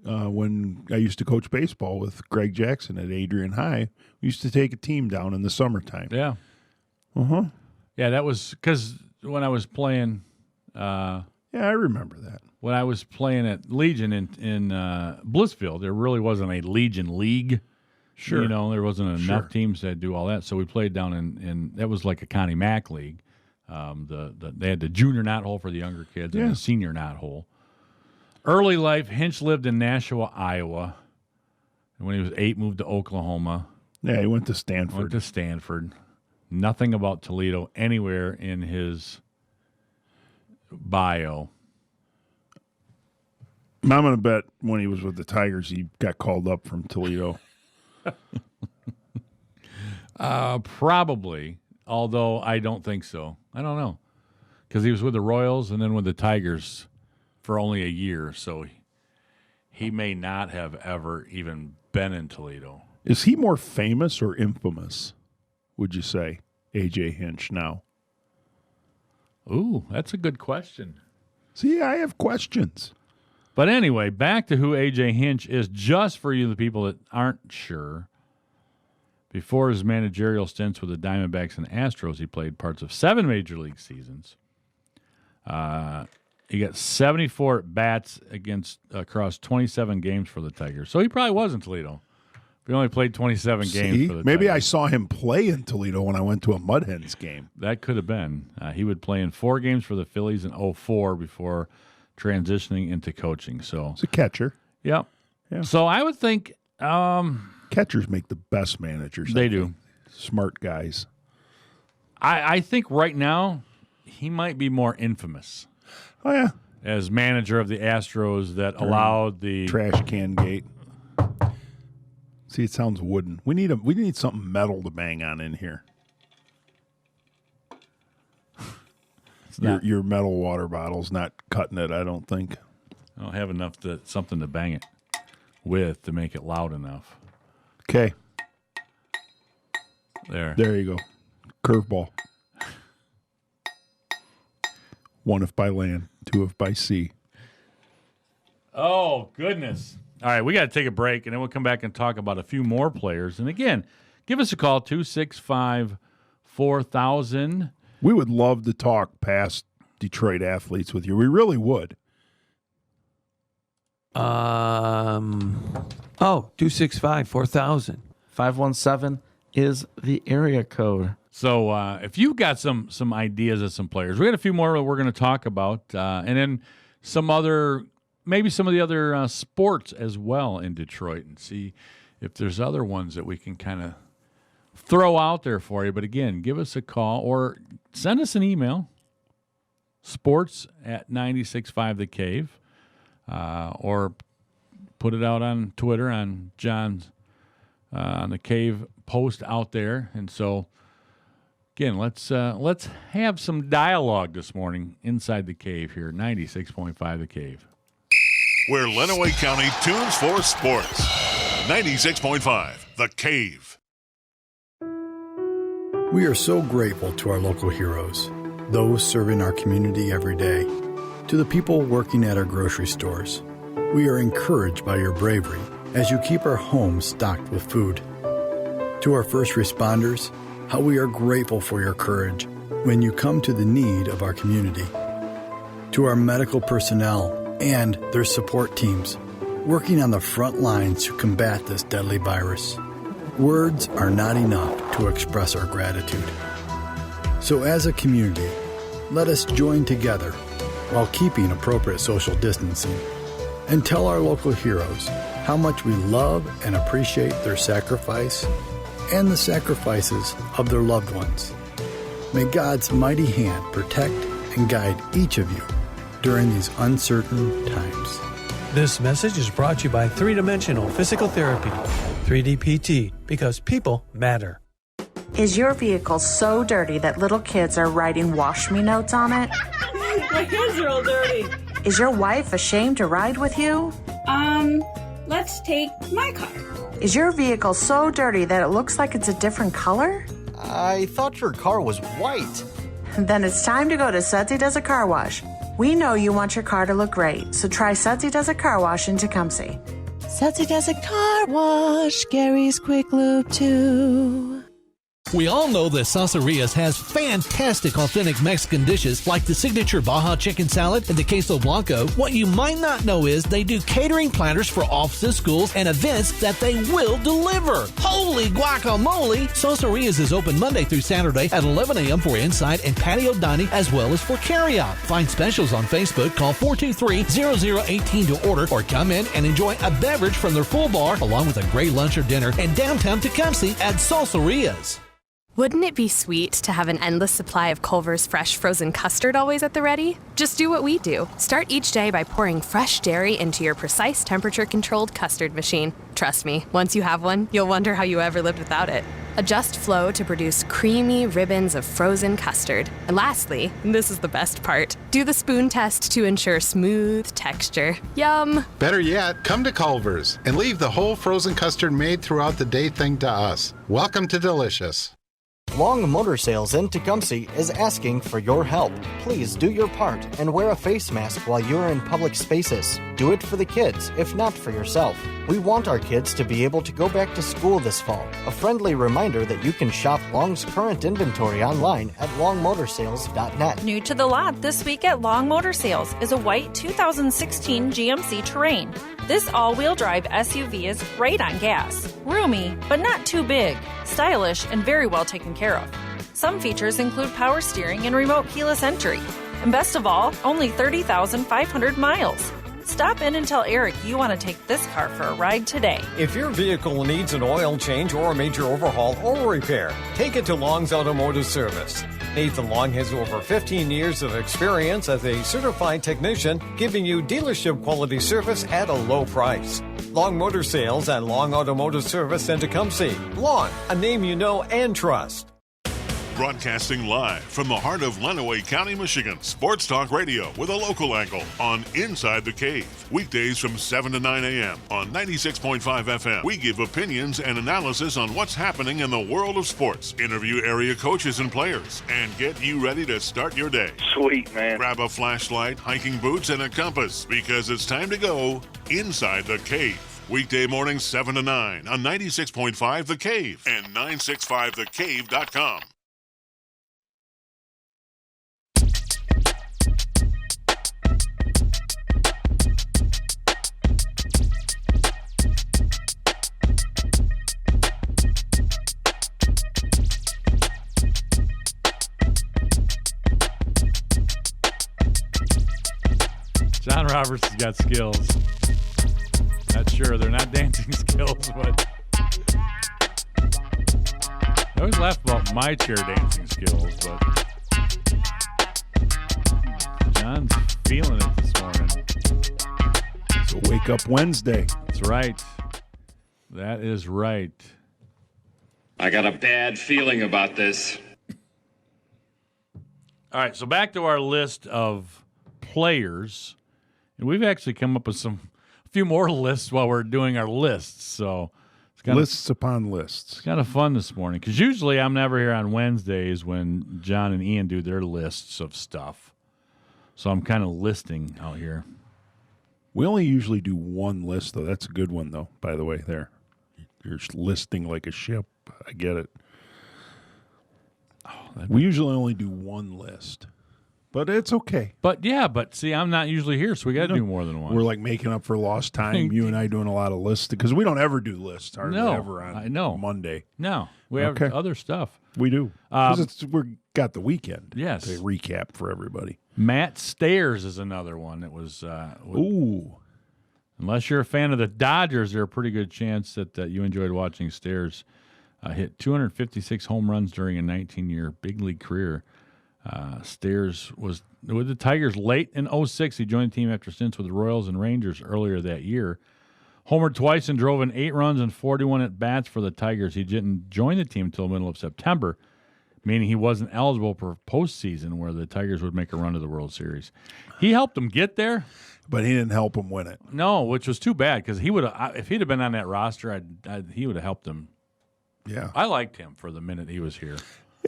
When I used to coach baseball with Greg Jackson at Adrian High, we used to take a team down in the summertime. Yeah. Uh-huh. Yeah, that was because when I was playing. Yeah, I remember that. When I was playing at Legion in Blissfield, there really wasn't a Legion league. Sure. You know, there wasn't enough teams that do all that. So we played down in that was like a Connie Mack league. They had the junior knothole for the younger kids and the senior knothole. Early life, Hinch lived in Nashua, Iowa. And when he was 8, moved to Oklahoma. Yeah, he went to Stanford. Nothing about Toledo anywhere in his bio. I'm going to bet when he was with the Tigers, he got called up from Toledo. Probably, although I don't think so. I don't know. Because he was with the Royals and then with the Tigers for only a year, so he may not have ever even been in Toledo. Is he more famous or infamous, would you say, A.J. Hinch now? Ooh, that's a good question. See, I have questions. But anyway, back to who A.J. Hinch is, just for you, the people that aren't sure. Before his managerial stints with the Diamondbacks and Astros, he played parts of 7 major league seasons. He got 74 at-bats across 27 games for the Tigers. So he probably was in Toledo. He only played 27 games for the maybe Tigers. I saw him play in Toledo when I went to a Mud Hens game. That could have been. He would play in 4 games for the Phillies in 2004 before transitioning into coaching. So he's a catcher. Yep. Yeah. So I would think catchers make the best managers. They do. smart guys. I think right now he might be more infamous. Oh, yeah. As manager of the Astros that allowed the trash can gate. See, it sounds wooden. We need something metal to bang on in here. Your metal water bottle's not cutting it, I don't think. I don't have enough something to bang it with to make it loud enough. Okay. There you go. Curveball. 1 if by land, 2 if by sea. Oh, goodness. All right, we got to take a break, and then we'll come back and talk about a few more players. And again, give us a call, 265-4000. We would love to talk past Detroit athletes with you. We really would. 265-4000. 517 is the area code. So if you've got some ideas of some players, we got a few more that we're going to talk about, and then maybe some of the other sports as well in Detroit, and see if there's other ones that we can kind of throw out there for you. But again, give us a call or send us an email, sports@965thecave, or put it out on Twitter on John's on the Cave post out there. And so again, let's have some dialogue this morning inside the Cave here, 96.5 The Cave. Where Lenawee County tunes for sports. 96.5 The Cave. We are so grateful to our local heroes, those serving our community every day, to the people working at our grocery stores. We are encouraged by your bravery as you keep our homes stocked with food. To our first responders, how we are grateful for your courage when you come to the need of our community. To our medical personnel and their support teams, working on the front lines to combat this deadly virus. Words are not enough to express our gratitude. So as a community, let us join together while keeping appropriate social distancing and tell our local heroes how much we love and appreciate their sacrifice and the sacrifices of their loved ones. May God's mighty hand protect and guide each of you during these uncertain times. This message is brought to you by 3-Dimensional Physical Therapy, 3DPT, because people matter. Is your vehicle so dirty that little kids are writing wash me notes on it? My hands are all dirty. Is your wife ashamed to ride with you? Let's take my car. Is your vehicle so dirty that it looks like it's a different color? I thought your car was white. Then it's time to go to Sudsy Does a Car Wash. We know you want your car to look great, so try Sudsy Does a Car Wash in Tecumseh. Sudsy Does a Car Wash, Gary's Quick Lube too. We all know that Salsarias has fantastic authentic Mexican dishes like the signature Baja chicken salad and the queso blanco. What you might not know is they do catering platters for offices, schools, and events that they will deliver. Holy guacamole! Salsarias is open Monday through Saturday at 11 a.m. for inside and patio dining as well as for carryout. Find specials on Facebook. Call 423-0018 to order or come in and enjoy a beverage from their full bar along with a great lunch or dinner in downtown Tecumseh at Salsarias. Wouldn't it be sweet to have an endless supply of Culver's fresh frozen custard always at the ready? Just do what we do. Start each day by pouring fresh dairy into your precise temperature-controlled custard machine. Trust me, once you have one, you'll wonder how you ever lived without it. Adjust flow to produce creamy ribbons of frozen custard. And lastly, this is the best part, do the spoon test to ensure smooth texture. Yum! Better yet, come to Culver's and leave the whole frozen custard made throughout the day thing to us. Welcome to Delicious. Long Motor Sales in Tecumseh is asking for your help. Please do your part and wear a face mask while you're in public spaces. Do it for the kids, if not for yourself. We want our kids to be able to go back to school this fall. A friendly reminder that you can shop Long's current inventory online at longmotorsales.net. New to the lot this week at Long Motor Sales is a white 2016 GMC Terrain. This all-wheel drive SUV is great on gas, roomy, but not too big, stylish, and very well taken care of. Some features include power steering and remote keyless entry. And best of all, only 30,500 miles. Stop in and tell Eric you want to take this car for a ride today. If your vehicle needs an oil change or a major overhaul or repair, take it to Long's Automotive Service. Nathan Long has over 15 years of experience as a certified technician, giving you dealership quality service at a low price. Long Motor Sales and Long Automotive Service in Tecumseh. Long, a name you know and trust. Broadcasting live from the heart of Lenawee County, Michigan. Sports Talk Radio with a local angle on Inside the Cave. Weekdays from 7 to 9 a.m. on 96.5 FM. We give opinions and analysis on what's happening in the world of sports. Interview area coaches and players. And get you ready to start your day. Sweet, man. Grab a flashlight, hiking boots, and a compass because it's time to go Inside the Cave. Weekday mornings 7 to 9 on 96.5 The Cave and 965thecave.com. John Roberts has got skills. Not sure. They're not dancing skills, but I always laugh about my chair dancing skills, but John's feeling it this morning. So Wake Up Wednesday. That's right. That is right. I got a bad feeling about this. All right, so back to our list of players. And we've actually come up with a few more lists while we're doing our lists. So it's kind lists upon lists. It's kind of fun this morning because usually I'm never here on Wednesdays when John and Ian do their lists of stuff. So I'm kind of listing out here. We only usually do one list, though. That's a good one, though, by the way, there. You're listing like a ship. I get it. We usually only do one list. But it's okay. But see, I'm not usually here, so we got to do more than one. We're like making up for lost time. You and I doing a lot of lists because we don't ever do lists hardly ever on Monday. No, we have other stuff. We do. We got the weekend. Yes. To recap for everybody. Matt Stairs is another one that was. Ooh. Unless you're a fan of the Dodgers, there's a pretty good chance that you enjoyed watching Stairs hit 256 home runs during a 19-year big league career. Stairs was with the Tigers late in 2006. He joined the team after stints with the Royals and Rangers earlier that year. Homered twice and drove in 8 runs and 41 at-bats for the Tigers. He didn't join the team until the middle of September, meaning he wasn't eligible for postseason where the Tigers would make a run to the World Series. He helped them get there. But he didn't help them win it. No, which was too bad because he would have. If he'd have been on that roster, he would have helped them. Yeah. I liked him for the minute he was here.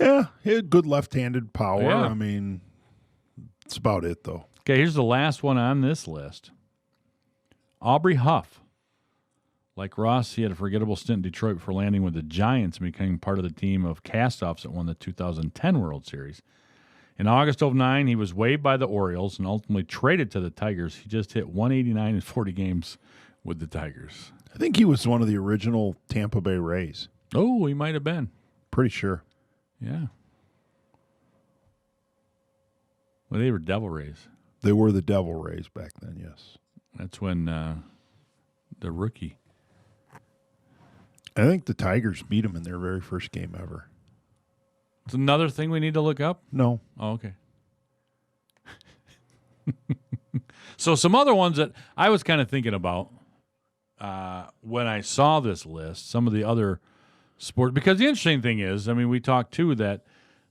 Yeah, he had good left-handed power. Yeah. I mean, that's about it, though. Okay, here's the last one on this list. Aubrey Huff. Like Ross, he had a forgettable stint in Detroit before landing with the Giants and becoming part of the team of castoffs that won the 2010 World Series. In August of 2009, he was waived by the Orioles and ultimately traded to the Tigers. He just hit 189 in 40 games with the Tigers. I think he was one of the original Tampa Bay Rays. Oh, he might have been. Pretty sure. Yeah. Well, they were Devil Rays. They were the Devil Rays back then, yes. That's when the rookie. I think the Tigers beat them in their very first game ever. It's another thing we need to look up? No. Oh, okay. So some other ones that I was kind of thinking about when I saw this list, some of the other sports, because the interesting thing is, I mean, we talked too that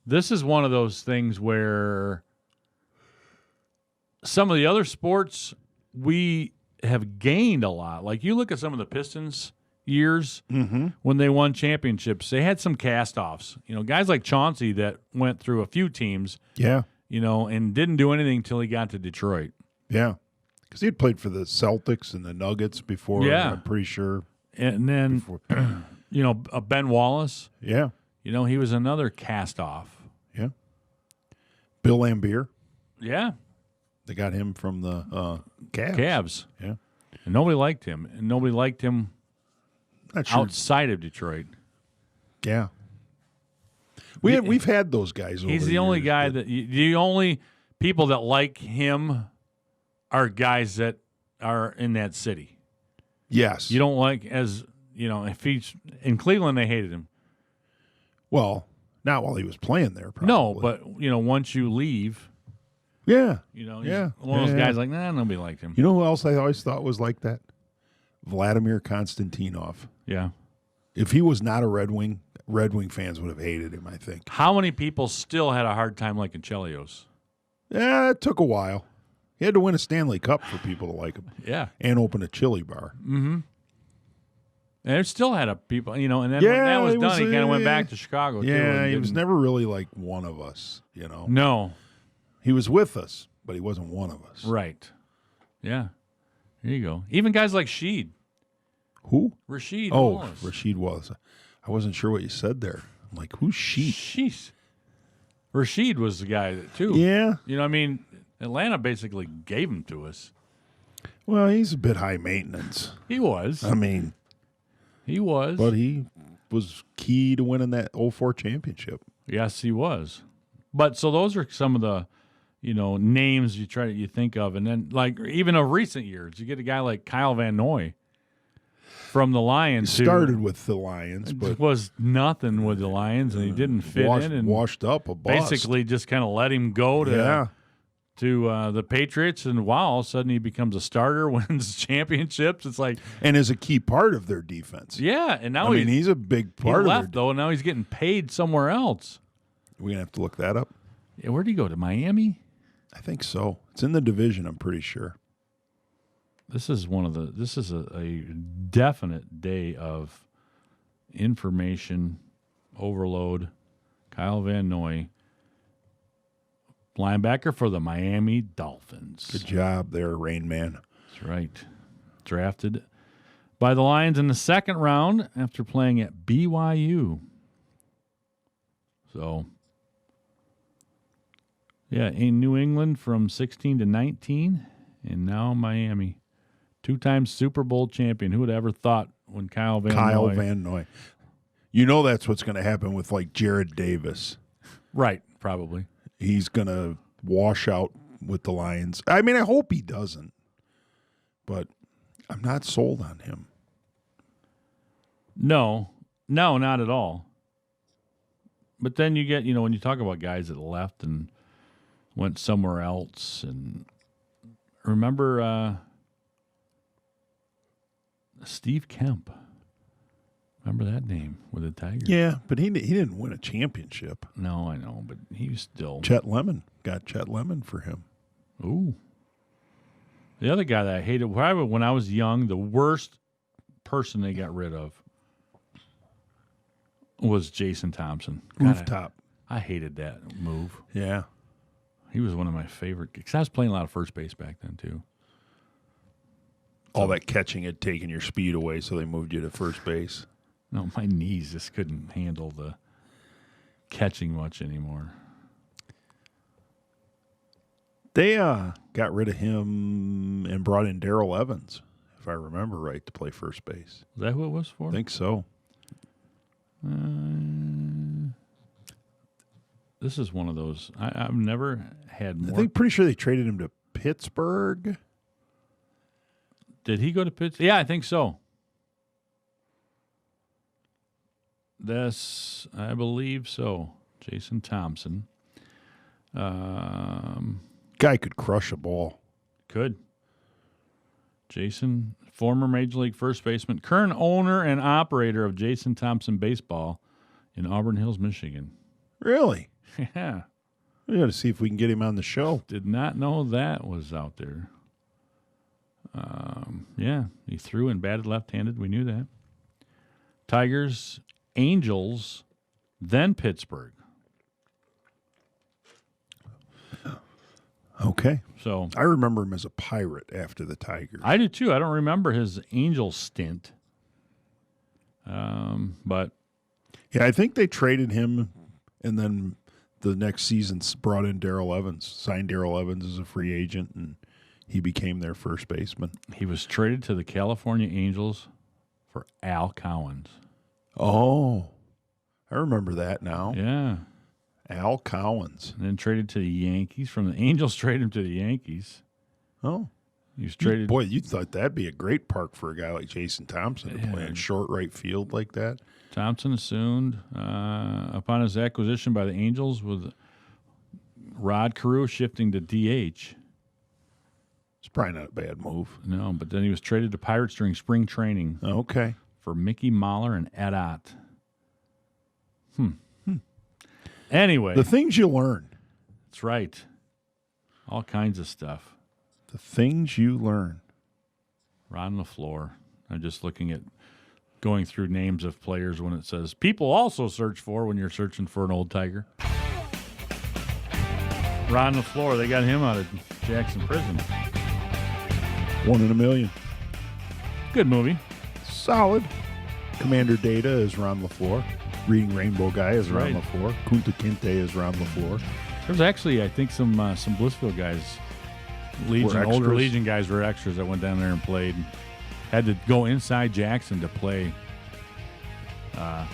this is one of those things where some of the other sports we have gained a lot. Like you look at some of the Pistons years when they won championships, they had some cast-offs. You know, guys like Chauncey that went through a few teams. Yeah. You know, and didn't do anything until he got to Detroit. Yeah. Because he had played for the Celtics and the Nuggets before, yeah. I'm pretty sure. And then, you know, Ben Wallace. Yeah. You know, he was another cast-off. Yeah. Bill Laimbeer. Yeah. They got him from the Cavs. Cavs. Yeah. And nobody liked him. And nobody liked him outside of Detroit. Yeah. We've had those guys over He's the the only years, guy but the only people that like him are guys that are in that city. Yes. You don't like, as you know, if he's in Cleveland, they hated him. Well, not while he was playing there, probably. No, but once you leave, yeah, he's one of those guys like, nah, nobody liked him. You know who else I always thought was like that? Vladimir Konstantinov. Yeah. If he was not a Red Wing fans would have hated him, I think. How many people still had a hard time liking Chelios? Yeah, it took a while. He had to win a Stanley Cup for people to like him. Yeah. And open a chili bar. Mm-hmm. And it still had a people, and then when that was done, he kind of went back to Chicago, too. Yeah, he was never really like one of us, No. He was with us, but he wasn't one of us. Right. Yeah. There you go. Even guys like Sheed. Who? Rasheed Wallace. Rasheed Wallace. I wasn't sure what you said there. I'm like, who's Sheed? Sheesh. Rasheed was the guy, too. Yeah. Atlanta basically gave him to us. Well, he's a bit high maintenance. He was. He was. But he was key to winning that 04 championship. Yes, he was. But so those are some of the, names you think of. And then, like, even of recent years, you get a guy like Kyle Van Noy from the Lions. He started with the Lions, but was nothing with the Lions, and he didn't fit in. And washed up a bust. Basically just kind of let him go to the Patriots, and all of a sudden he becomes a starter, wins championships. It's like, and is a key part of their defense. Yeah, and now he's a big part he of left, though, and now he's getting paid somewhere else. We're gonna have to look that up. Yeah, where'd he go, to Miami? I think so. It's in the division, I'm pretty sure. This is a definite day of information overload. Kyle Van Noy, linebacker for the Miami Dolphins. Good job there, Rain Man. That's right. Drafted by the Lions in the second round after playing at BYU. So, yeah, in New England from 16 to 19, and now Miami. 2-time Super Bowl champion. Who would have ever thought when Kyle Van Noy. That's what's going to happen with, like, Jared Davis. Right, probably. He's going to wash out with the Lions. I mean, I hope he doesn't, but I'm not sold on him. No, not at all. But then you get, when you talk about guys that left and went somewhere else, and remember Steve Kemp. Remember that name with the Tigers? Yeah, but he didn't win a championship. No, I know, but he was still. Chet Lemon. Got Chet Lemon for him. Ooh. The other guy that I hated, probably when I was young, the worst person they got rid of was Jason Thompson. Rooftop. I hated that move. Yeah. He was one of my favorite, because I was playing a lot of first base back then, too. All that catching had taken your speed away, so they moved you to first base. No, my knees just couldn't handle the catching much anymore. They got rid of him and brought in Darrell Evans, if I remember right, to play first base. Is that who it was for? I think so. This is one of those. I've never had more. I think pretty sure they traded him to Pittsburgh. Did he go to Pittsburgh? Yeah, I think so. I believe so. Jason Thompson. Guy could crush a ball. Could. Jason, former Major League first baseman, current owner and operator of Jason Thompson Baseball in Auburn Hills, Michigan. Really? Yeah. We got to see if we can get him on the show. Did not know that was out there. Yeah, he threw and batted left-handed. We knew that. Tigers, Angels, then Pittsburgh. Okay. So I remember him as a Pirate after the Tigers. I do too. I don't remember his Angel stint. But yeah, I think they traded him, and then the next season brought in Darrell Evans, signed Darrell Evans as a free agent, and he became their first baseman. He was traded to the California Angels for Al Cowens. Oh, I remember that now. Yeah. Al Cowens. And then traded to the Yankees. From the Angels, traded him to the Yankees. Oh. He was traded. Boy, you thought that'd be a great park for a guy like Jason Thompson to play in short right field like that. Thompson assumed upon his acquisition by the Angels with Rod Carew shifting to DH. It's probably not a bad move. No, but then he was traded to Pirates during spring training. Okay. For Mickey Mahler and Ed Ott. Anyway. The things you learn. That's right. All kinds of stuff. The things you learn. Ron LaFleur. I'm just looking at going through names of players when it says people also search for when you're searching for an old Tiger. Ron LaFleur, they got him out of Jackson Prison. 1 in a Million. Good movie. Solid. Commander Data is Ron LaFleur. Reading Rainbow Guy is Ron LaFleur. Kunta Kinte is Ron LaFleur. There's actually, I think, some Blissville guys, older Legion guys were extras that went down there and played. Had to go inside Jackson to play,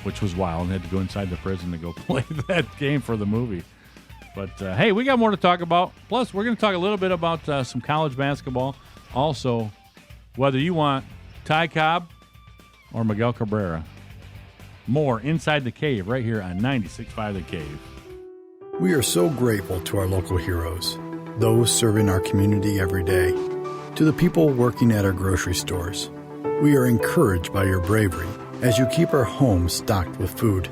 which was wild, and had to go inside the prison to go play that game for the movie. But, hey, we got more to talk about. Plus, we're going to talk a little bit about some college basketball. Also, whether you want Ty Cobb or Miguel Cabrera. More Inside the Cave right here on 96.5 The Cave. We are so grateful to our local heroes, those serving our community every day. To the people working at our grocery stores, we are encouraged by your bravery as you keep our homes stocked with food.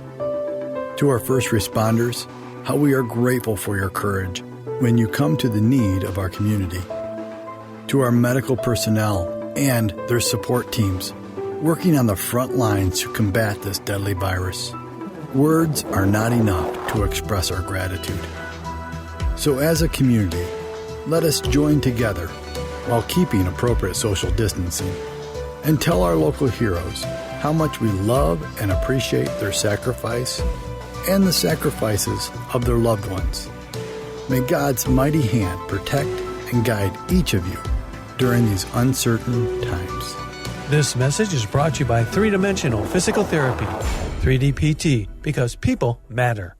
To our first responders, how we are grateful for your courage when you come to the need of our community. To our medical personnel and their support teams, working on the front lines to combat this deadly virus. Words are not enough to express our gratitude. So as a community, let us join together while keeping appropriate social distancing and tell our local heroes how much we love and appreciate their sacrifice and the sacrifices of their loved ones. May God's mighty hand protect and guide each of you during these uncertain times. This message is brought to you by 3Dimensional Physical Therapy, 3DPT, because people matter.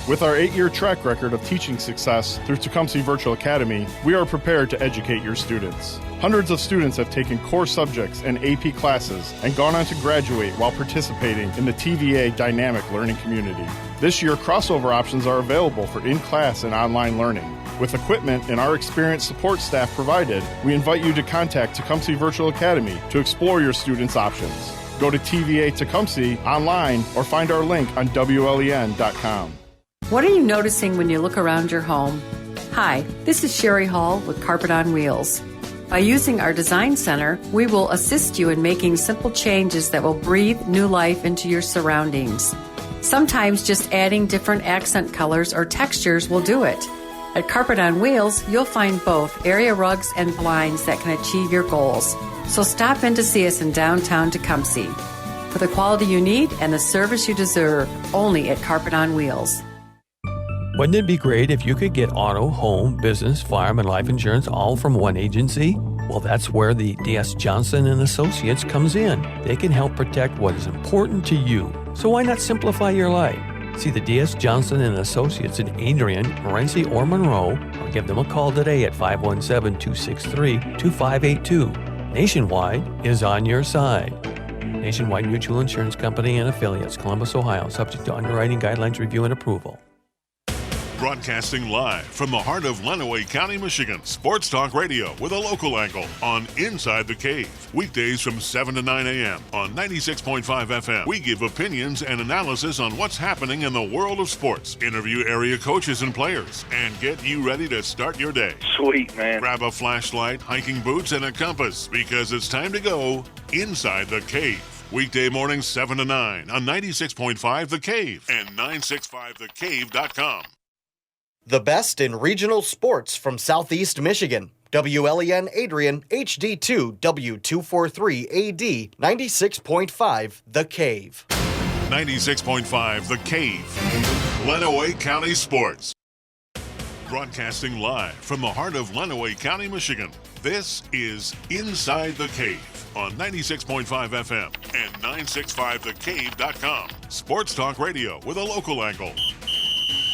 With our 8-year track record of teaching success through Tecumseh Virtual Academy, we are prepared to educate your students. Hundreds of students have taken core subjects and AP classes and gone on to graduate while participating in the TVA Dynamic Learning Community. This year, crossover options are available for in-class and online learning. With equipment and our experienced support staff provided, we invite you to contact Tecumseh Virtual Academy to explore your students' options. Go to TVA Tecumseh online or find our link on WLEN.com. What are you noticing when you look around your home? Hi, this is Sherry Hall with Carpet on Wheels. By using our Design Center, we will assist you in making simple changes that will breathe new life into your surroundings. Sometimes just adding different accent colors or textures will do it. At Carpet on Wheels, you'll find both area rugs and blinds that can achieve your goals. So stop in to see us in downtown Tecumseh. For the quality you need and the service you deserve, only at Carpet on Wheels. Wouldn't it be great if you could get auto, home, business, farm, and life insurance all from one agency? Well, that's where the D.S. Johnson & Associates comes in. They can help protect what is important to you. So why not simplify your life? See the D.S. Johnson & Associates in Adrian, Morenci, or Monroe, or give them a call today at 517-263-2582. Nationwide is on your side. Nationwide Mutual Insurance Company and Affiliates, Columbus, Ohio, subject to underwriting guidelines review and approval. Broadcasting live from the heart of Lenawee County, Michigan. Sports Talk Radio with a local angle on Inside the Cave. Weekdays from 7 to 9 a.m. on 96.5 FM. We give opinions and analysis on what's happening in the world of sports. Interview area coaches and players. And get you ready to start your day. Sweet, man. Grab a flashlight, hiking boots, and a compass because it's time to go Inside the Cave. Weekday mornings 7 to 9 on 96.5 The Cave and 965thecave.com. The best in regional sports from Southeast Michigan. WLEN Adrian, HD2, W243AD, 96.5 The Cave. 96.5 The Cave. Lenawee County Sports. Broadcasting live from the heart of Lenawee County, Michigan. This is Inside the Cave on 96.5 FM and 965thecave.com. Sports Talk Radio with a local angle.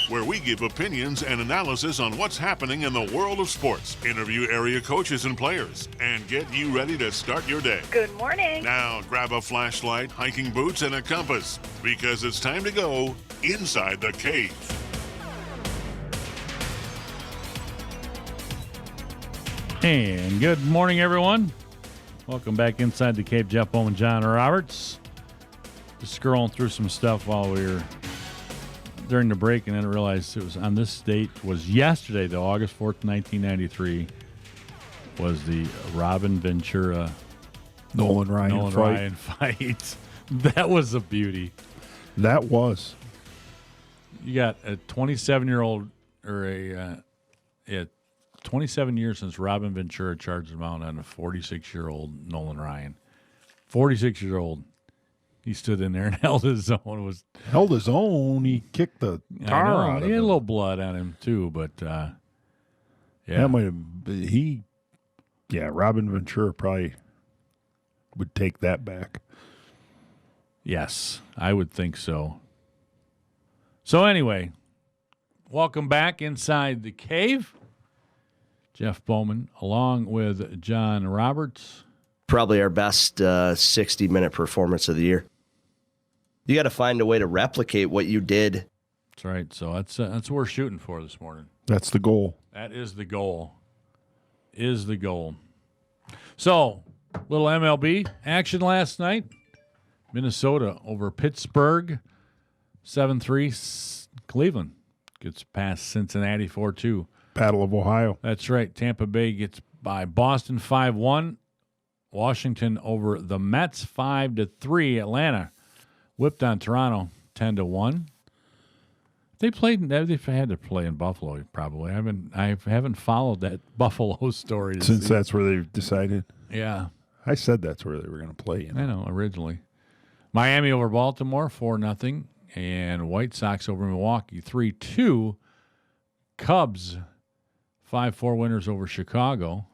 where we give opinions and analysis on what's happening in the world of sports, interview area coaches and players, and get you ready to start your day. Good morning. Now grab a flashlight, hiking boots, and a compass, because it's time to go inside the cave. And good morning, everyone. Welcome back inside the Cave. Jeff Bowman, John Roberts. Just scrolling through some stuff while we were during the break, and then I realized it was on this date was yesterday, though, August 4th, 1993, was the Robin Ventura Nolan Ryan fight. That was a beauty. That was. You got a 27-year-old or 27 years since Robin Ventura charged him out on a 46-year-old Nolan Ryan. 46-year-old. He stood in there and held his own. Held his own. He kicked the tar out of him. He had a little blood on him, too, but yeah. That might have, Robin Ventura probably would take that back. Yes, I would think so. So anyway, welcome back inside the cave. Jeff Bowman, along with John Roberts. Probably our best 60-minute performance of the year. You got to find a way to replicate what you did. That's right. So that's what we're shooting for this morning. That's the goal. That is the goal. So, little MLB action last night. Minnesota over Pittsburgh, 7-3. Cleveland gets past Cincinnati 4-2. Battle of Ohio. That's right. Tampa Bay gets by Boston 5-1. Washington over the Mets 5-3. Atlanta whipped on Toronto 10-1. They've had to play in Buffalo probably. I haven't followed that Buffalo story since that's where they've decided. Yeah, I said that's where they were going to play. I know originally. Miami over Baltimore 4-0, and White Sox over Milwaukee 3-2. Cubs 5-4 winners over Chicago.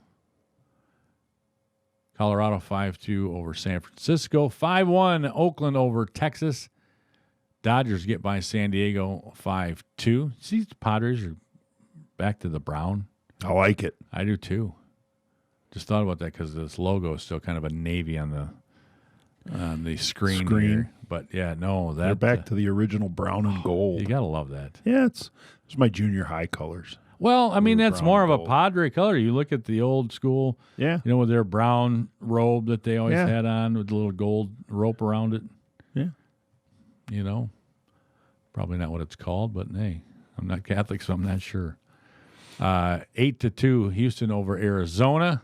Colorado 5-2 over San Francisco. 5-1 Oakland over Texas. Dodgers get by San Diego 5-2. See, the Padres are back to the brown. I like it. I do too. Just thought about that because this logo is still kind of a navy on the screen here. But yeah, no, they're back to the original brown and gold. You gotta love that. Yeah, it's my junior high colors. Well, I mean, that's more of a Padre color. You look at the old school, with their brown robe that they always had on with the little gold rope around it. Yeah. Probably not what it's called, but hey, I'm not Catholic, so I'm not sure. 8-2, Houston over Arizona.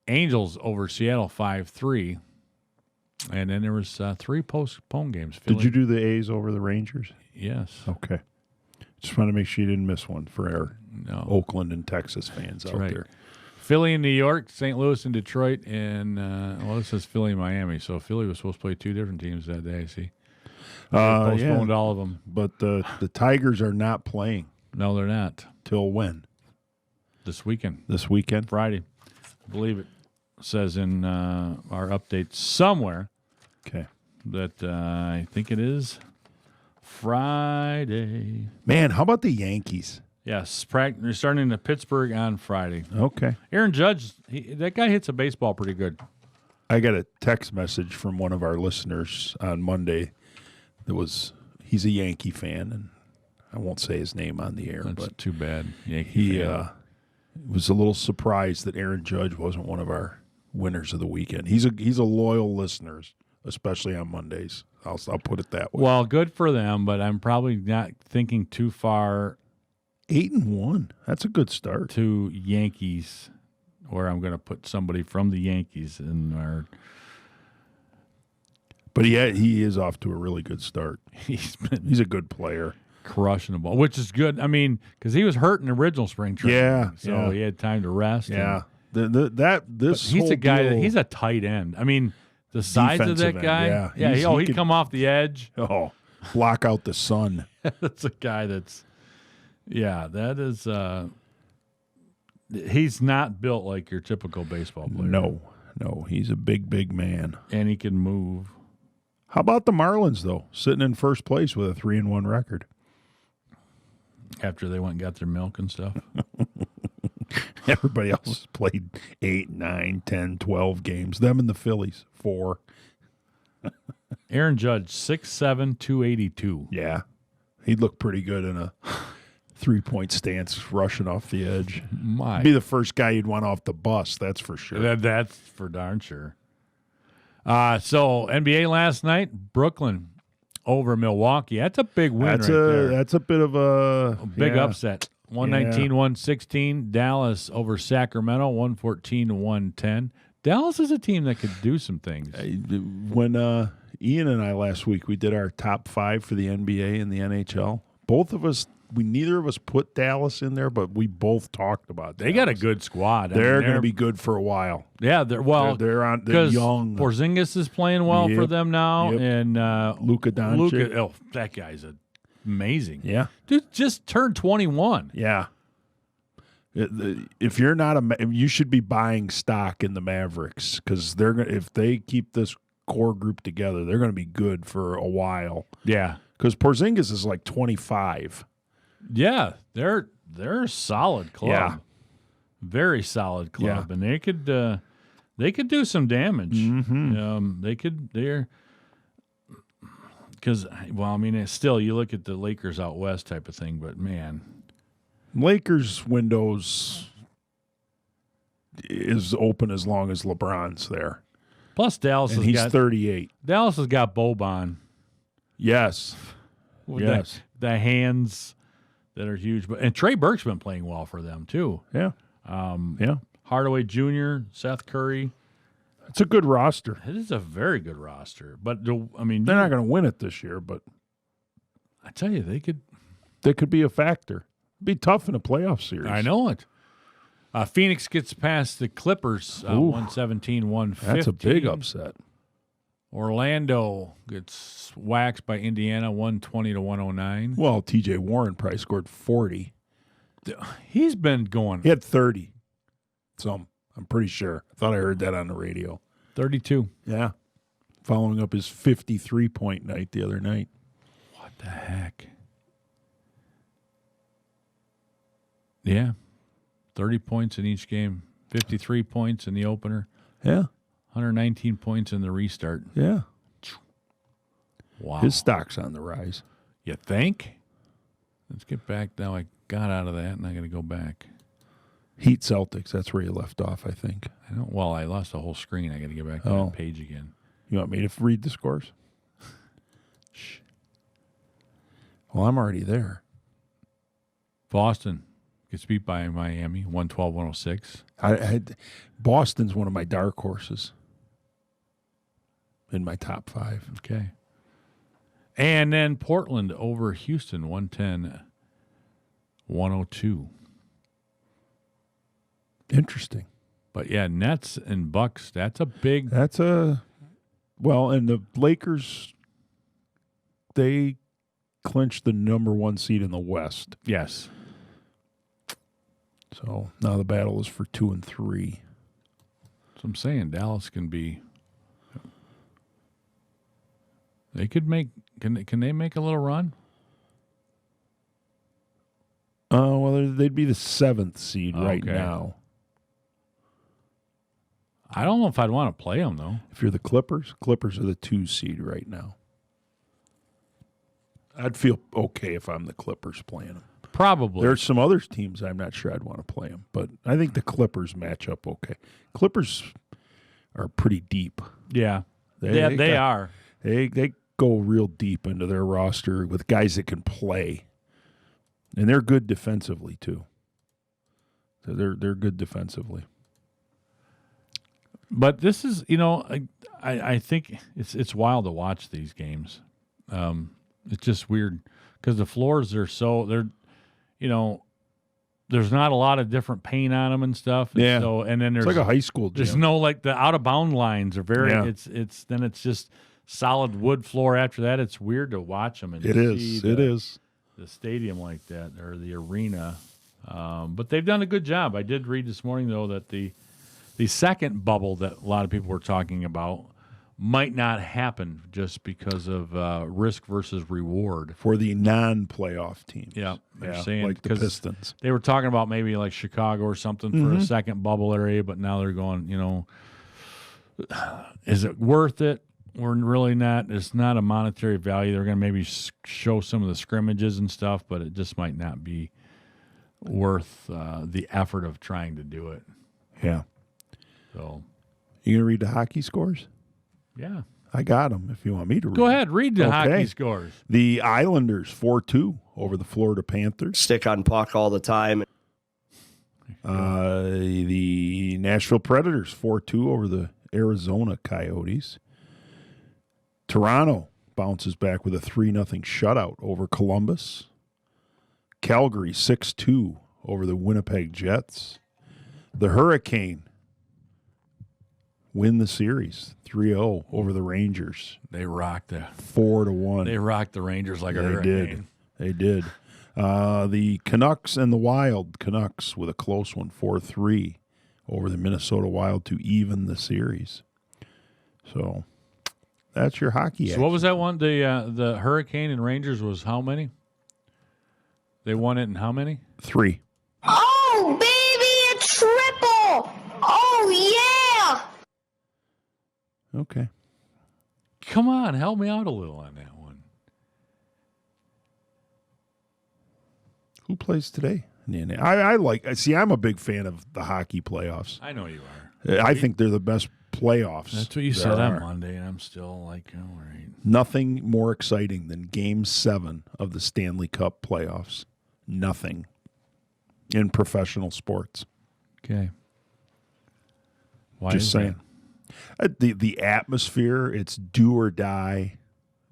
Angels over Seattle 5-3. And then there was 3 postponed games. Did you do the A's over the Rangers? Yes. Okay. Just want to make sure you didn't miss one for our Oakland and Texas fans out there. Philly and New York, St. Louis and Detroit, and this says Philly and Miami. So Philly was supposed to play 2 different teams that day. See, postponed all of them. But the Tigers are not playing. No, they're not. Till when? This weekend. Friday. I believe it says in our update somewhere. Okay. That I think it is Friday. Man, how about the Yankees? Yes, they're starting in Pittsburgh on Friday. Okay. Aaron Judge, that guy hits a baseball pretty good. I got a text message from one of our listeners on Monday he's a Yankee fan, and I won't say his name on the air. That's but too bad. He was a little surprised that Aaron Judge wasn't one of our winners of the weekend. He's a loyal listener, especially on Mondays. I'll put it that way. Well, good for them, but I'm probably not thinking too far. 8-1. That's a good start. To Yankees, where I'm going to put somebody from the Yankees in our. But he is off to a really good start. He's a good player. Crushing the ball, which is good. I mean, because he was hurt in the original spring training. So he had time to rest. Yeah. He's a guy he's a tight end. I mean, the size of that guy. He'd come off the edge. Block out the sun. That's a guy that's. Yeah, that is. He's not built like your typical baseball player. No, he's a big man, and he can move. How about the Marlins, though, sitting in first place with a 3-1 record? After they went and got their milk and stuff. Everybody else has played 8, 9, 10, 12 games. Them and the Phillies, 4. Aaron Judge, 6'7", 282. Yeah. He'd look pretty good in a 3-point stance rushing off the edge. My. Be the first guy you'd want off the bus, that's for sure. That's for darn sure. So, NBA last night, Brooklyn over Milwaukee. That's a big win there. That's a bit of a big upset. 119-116. Dallas over Sacramento, 114-110. Dallas is a team that could do some things. When Ian and I last week, we did our top 5 for the NBA and the NHL. Both of us, neither of us put Dallas in there, but we both talked about Dallas. They got a good squad. They're going to be good for a while. Yeah, they're young. Porzingis is playing well for them now, and Luka Doncic. Oh, that guy's amazing. Yeah, dude just turned 21. Yeah. If you're not you should be buying stock in the Mavericks because if they keep this core group together, they're going to be good for a while. Yeah, because Porzingis is like 25. Yeah, they're a solid club. Yeah, very solid club, yeah. And they could do some damage. Mm-hmm. Because it's still you look at the Lakers out west type of thing, but man. Lakers' windows is open as long as LeBron's there. Plus, Dallas and he's 38. Dallas has got Boban. Yes. Yes. The hands that are huge. And Trey Burke's been playing well for them, too. Yeah. Hardaway Jr., Seth Curry. It's a good roster. It is a very good roster. But, they're not going to win it this year, but I tell you, they could be a factor. Be tough in a playoff series. I know it. Phoenix gets past the Clippers, 117-150. That's a big upset. Orlando gets waxed by Indiana, 120-109. Well, T.J. Warren probably scored 40. He's been going. He had 30. I'm pretty sure. I thought I heard that on the radio. 32. Yeah. Following up his 53-point night the other night. What the heck? Yeah, 30 points in each game, 53 points in the opener. Yeah. 119 points in the restart. Yeah. Wow. His stock's on the rise. You think? Let's get back now. I got out of that, and I got to go back. Heat Celtics, that's where you left off, I think. I don't. Well, I lost the whole screen. I got to get back to that page again. You want me to read the scores? Shh. Well, I'm already there. Boston gets beat by Miami, 112-106. Boston's one of my dark horses in my top 5. Okay. And then Portland over Houston, 110-102. Interesting. But, yeah, Nets and Bucks, and the Lakers, they clinched the number 1 seed in the West. Yes. So now the battle is for 2 and 3. So I'm saying Dallas can be. They could make. Can they make a little run? Well, they'd be the 7th seed right now. I don't know if I'd want to play them though. If you're the Clippers are the 2 seed right now. I'd feel okay if I'm the Clippers playing them. Probably. There's some other teams I'm not sure I'd want to play them, but I think the Clippers match up okay. Clippers are pretty deep. Yeah. They are. They go real deep into their roster with guys that can play. And they're good defensively too. So they're good defensively. But this is, I think it's wild to watch these games. It's just weird because the floors there's not a lot of different paint on them and stuff. Yeah. And then there's it's like a high school gym. There's no the out of bound lines are very. Yeah. It's just solid wood floor. After that, it's weird to watch them. And it is. The stadium like that or the arena, but they've done a good job. I did read this morning though that the second bubble that a lot of people were talking about might not happen just because of risk versus reward for the non-playoff teams. Yeah, they're Yeah, saying like the 'cause Pistons. They were talking about maybe like Chicago or something for Mhm. a second bubble area, but now they're going, is it worth it? We're really not. It's not a monetary value. They're going to maybe show some of the scrimmages and stuff, but it just might not be worth the effort of trying to do it. Yeah. So, you gonna read the hockey scores? yeah. I got them. If you want me to read, Go ahead, read the hockey Okay. scores. The Islanders 4-2 over the Florida Panthers. Stick on puck all the time. The Nashville Predators 4-2 over the Arizona Coyotes. Toronto bounces back with a 3-0 shutout over Columbus. Calgary 6-2 over the Winnipeg Jets. The Hurricane win the series 3-0 over the Rangers. They rocked the 4-1. They rocked the Rangers like a They hurricane. did. They did. The Canucks and the Wild. Canucks with a close one, 4-3 over the Minnesota Wild to even the series. So that's your hockey So action. what was that one? The Hurricane and Rangers was how many? They won it in how many? 3. Oh, baby, a triple! Oh, yeah! Okay. Come on, help me out a little on that one. Who plays today? I'm a big fan of the hockey playoffs. I know you are. I think they're the best playoffs. That's what you there said on are. Monday, and I'm still like, all right. Nothing more exciting than Game 7 of the Stanley Cup playoffs. Nothing in professional sports. Okay. Why Just is saying. The atmosphere, it's do or die.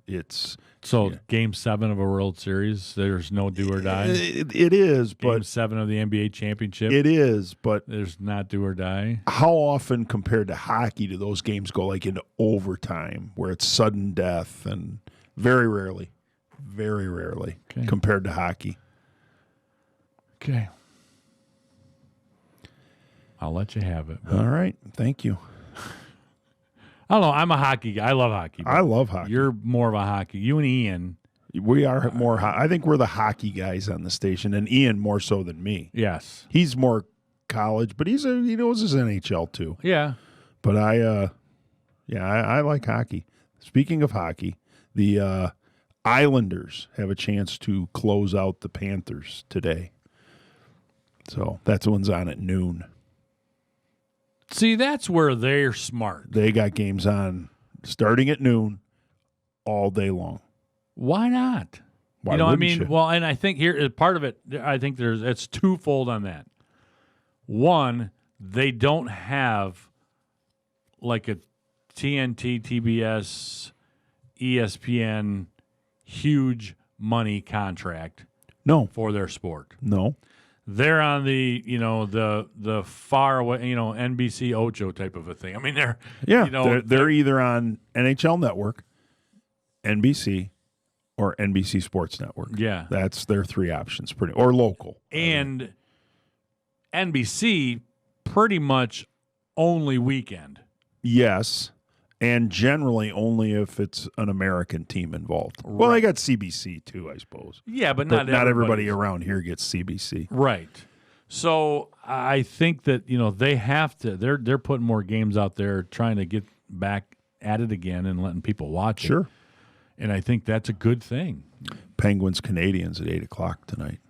It's So Game 7 of a World Series, there's no do or die. it is, Game but 7 of the NBA championship. it is, but There's not do or die. how often compared to hockey do those games go like into overtime where it's sudden death? And very rarely Okay. compared to hockey. Okay. I'll let you have it. All right. Thank you. I don't know. I'm a hockey guy. I love hockey. I love hockey. You're more of a hockey. You and Ian. We are more. I think we're the hockey guys on the station, and Ian more so than me. Yes. He's more college, but he knows his NHL too. Yeah. But I like hockey. Speaking of hockey, the Islanders have a chance to close out the Panthers today. So that one's on at noon. See, that's where they're smart. They got games on starting at noon all day long. Why not? Why you know, I wouldn't mean, you? well, and I think here part of it. I think it's twofold on that. One, they don't have like a TNT, TBS, ESPN huge money contract. No, for their sport. No. They're on the the far away NBC Ocho type of a thing. I mean they're either on NHL Network, NBC, or NBC Sports Network. Yeah. That's their three options, or local. And NBC pretty much only weekend. Yes, and generally only if it's an American team involved. Well, they got CBC too, I suppose. Yeah, but not everybody around here gets CBC. Right. So I think that they have to. They're putting more games out there, trying to get back at it again and letting people watch it. Sure. And I think that's a good thing. Penguins Canadians at 8:00 tonight.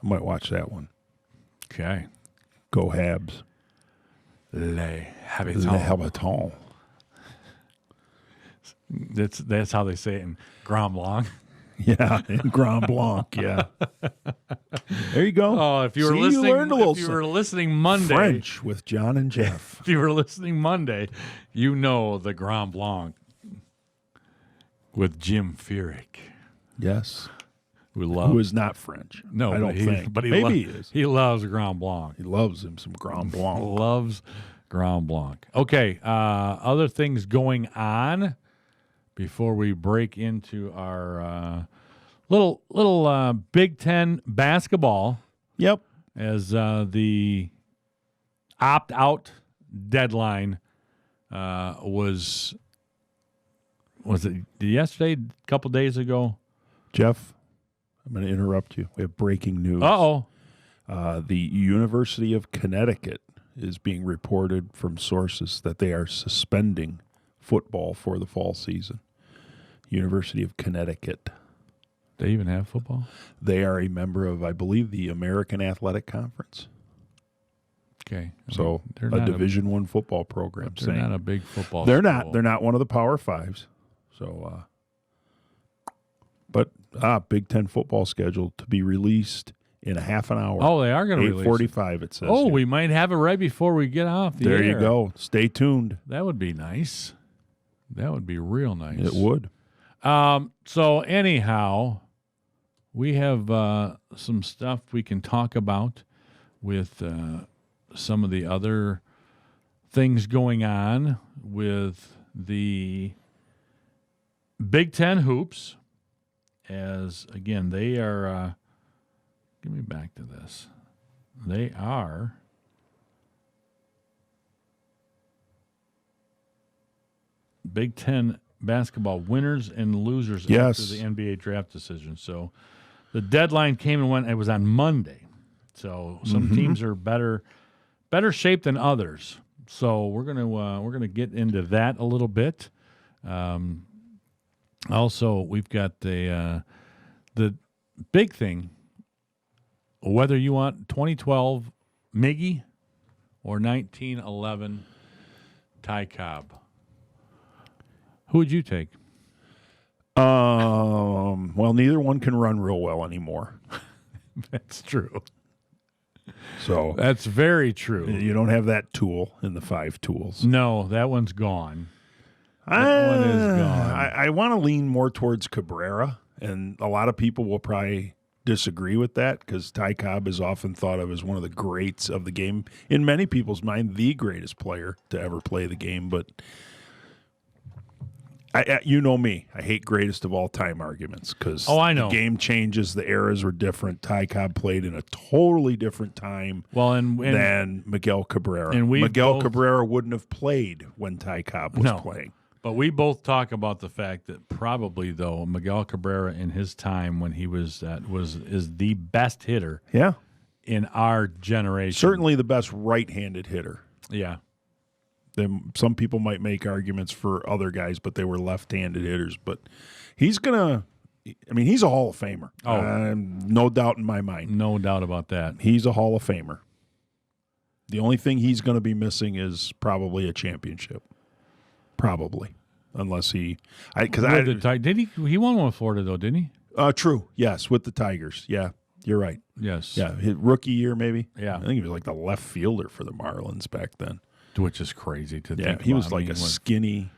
I might watch that one. Okay. Go Habs. Le Habitants. That's how they say it in Grand Blanc. Yeah, in Grand Blanc. Yeah. There you go. Oh, if you were See, listening, you learned a little if you were listening Monday, French with John and Jeff. If you were listening Monday, you know the Grand Blanc with Jim Furyk. Yes. Who is not French. No, I don't think. But Maybe he is. He loves Grand Blanc. He loves him some Grand Blanc. Loves Grand Blanc. Okay, other things going on before we break into our little Big Ten basketball. Yep. As the opt-out deadline was was it yesterday, a couple days ago? Jeff, I'm going to interrupt you. We have breaking news. Uh-oh. The University of Connecticut is being reported from sources that they are suspending football for the fall season. University of Connecticut. They even have football? They are a member of, I believe, the American Athletic Conference. Okay. So they're a not Division I football program. They're not a big football They're school. not. They're not one of the Power Fives. So, but Big Ten football schedule to be released in a half an hour. Oh, they are going to release 8:45, it says. Oh, here. we might have it right before we get off the There air. you go. Stay tuned. That would be nice. That would be real nice. It would. So anyhow, we have some stuff we can talk about with some of the other things going on with the Big Ten hoops. As, again, they are give me back to this. They are Big Ten basketball winners and losers Yes. after the NBA draft decision. So the deadline came and went. It was on Monday. So some teams are better shape than others. So we're gonna get into that a little bit. Also, we've got the big thing. Whether you want 2012 Miggy or 1911 Ty Cobb, who would you take? Well, neither one can run real well anymore. That's true. So That's very true. you don't have that tool in the 5 tools. No, that one's gone. That one is gone. I want to lean more towards Cabrera, and a lot of people will probably disagree with that because Ty Cobb is often thought of as one of the greats of the game. In many people's mind, the greatest player to ever play the game. But you know me. I hate greatest of all time arguments because I know. the game changes. The eras were different. Ty Cobb played in a totally different time than Miguel Cabrera. And Miguel Cabrera wouldn't have played when Ty Cobb was playing. But we both talk about the fact that probably, though, Miguel Cabrera in his time when he was is the best hitter in our generation. Certainly the best right-handed hitter. Yeah. Some people might make arguments for other guys, but they were left-handed hitters. But he's he's a Hall of Famer. No doubt in my mind. No doubt about that. He's a Hall of Famer. The only thing he's going to be missing is probably a championship. Probably. Unless he... Did he won one with Florida, though, didn't he? True. Yes, with the Tigers. Yeah, you're right. Yes. Yeah, his rookie year maybe. Yeah. I think he was like the left fielder for the Marlins back then. Which is crazy to think about. He was like a skinny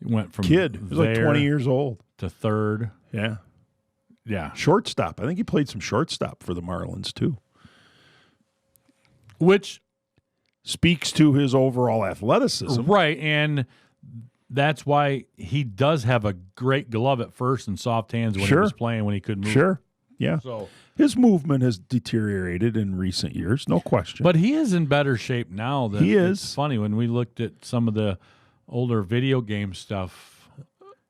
went from kid. He was like 20 years old. To third. Yeah. Yeah. Shortstop. I think he played some shortstop for the Marlins, too. Which speaks to his overall athleticism. Right, and that's why he does have a great glove at first and soft hands when he was playing, when he could move. Sure, yeah. So his movement has deteriorated in recent years, no question. But he is in better shape now. He is. It's funny, when we looked at some of the older video game stuff,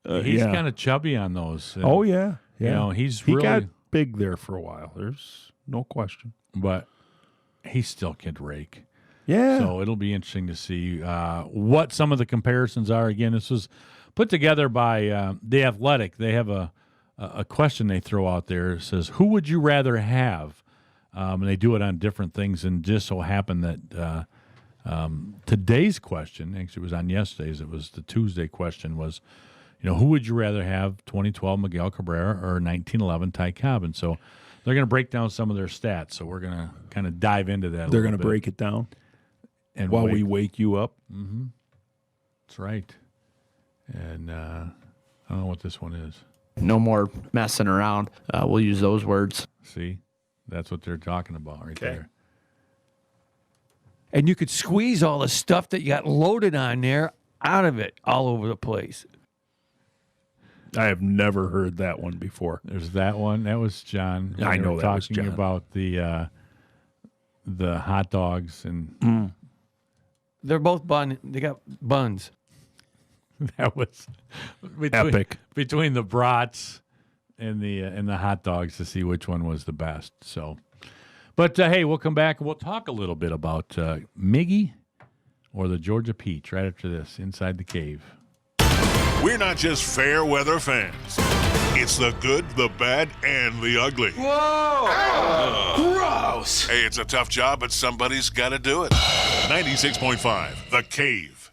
he's kind of chubby on those. And, yeah. You know, he got big there for a while. There's no question. But he still can rake. Yeah. So it'll be interesting to see what some of the comparisons are. Again, this was put together by The Athletic. They have a question they throw out there. It says, who would you rather have? And they do it on different things. And just so happened that today's question, actually it was on yesterday's, it was the Tuesday question, was, who would you rather have, 2012 Miguel Cabrera or 1911 Ty Cobb? And so they're going to break down some of their stats. So we're going to kind of dive into that. They're going to break it down. And while we wake you up. Mm-hmm. That's right. And I don't know what this one is. No more messing around. We'll use those words. See? That's what they're talking about right there. And you could squeeze all the stuff that you got loaded on there out of it all over the place. I have never heard that one before. There's that one. That was John. I know that was talking John. about the hot dogs and They're both bun. They got buns. That was epic. Between the brats and the hot dogs to see which one was the best. So, but hey, we'll come back and we'll talk a little bit about Miggy or the Georgia Peach right after this Inside the Cave. We're not just fair weather fans. It's the good, the bad, and the ugly. Whoa! Gross! Hey, it's a tough job, but somebody's got to do it. 96.5, The Cave.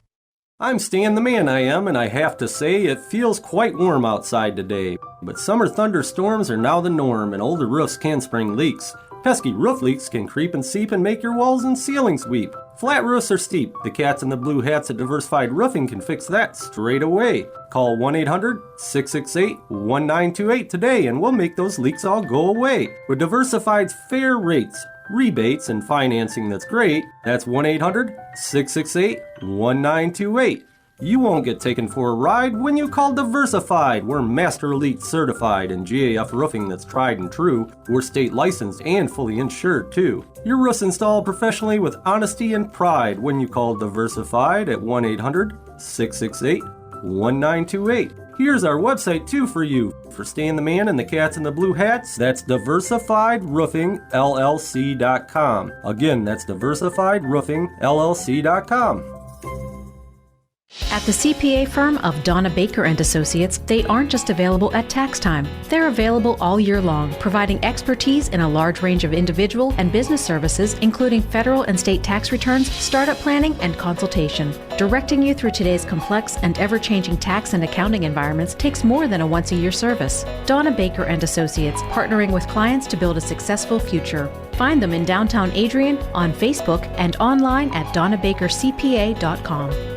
I'm Stan the Man, I am, and I have to say it feels quite warm outside today. But summer thunderstorms are now the norm, and older roofs can spring leaks. Pesky roof leaks can creep and seep and make your walls and ceilings weep. Flat roofs are steep. The cats in the blue hats at Diversified Roofing can fix that straight away. Call 1-800-668-1928 today and we'll make those leaks all go away. With Diversified's fair rates, rebates, and financing that's great, that's 1-800-668-1928. You won't get taken for a ride when you call Diversified. We're Master Elite certified and GAF roofing that's tried and true. We're state licensed and fully insured too. Your roof's installed professionally with honesty and pride when you call Diversified at 1-800-668-1928. Here's our website too for you. For Stan the Man and the cats in the blue hats, that's DiversifiedRoofingLLC.com. Again, that's DiversifiedRoofingLLC.com. At the CPA firm of Donna Baker and Associates, they aren't just available at tax time. They're available all year long, providing expertise in a large range of individual and business services, including federal and state tax returns, startup planning, and consultation. Directing you through today's complex and ever-changing tax and accounting environments takes more than a once-a-year service. Donna Baker and Associates, partnering with clients to build a successful future. Find them in downtown Adrian, on Facebook, and online at donnabakercpa.com.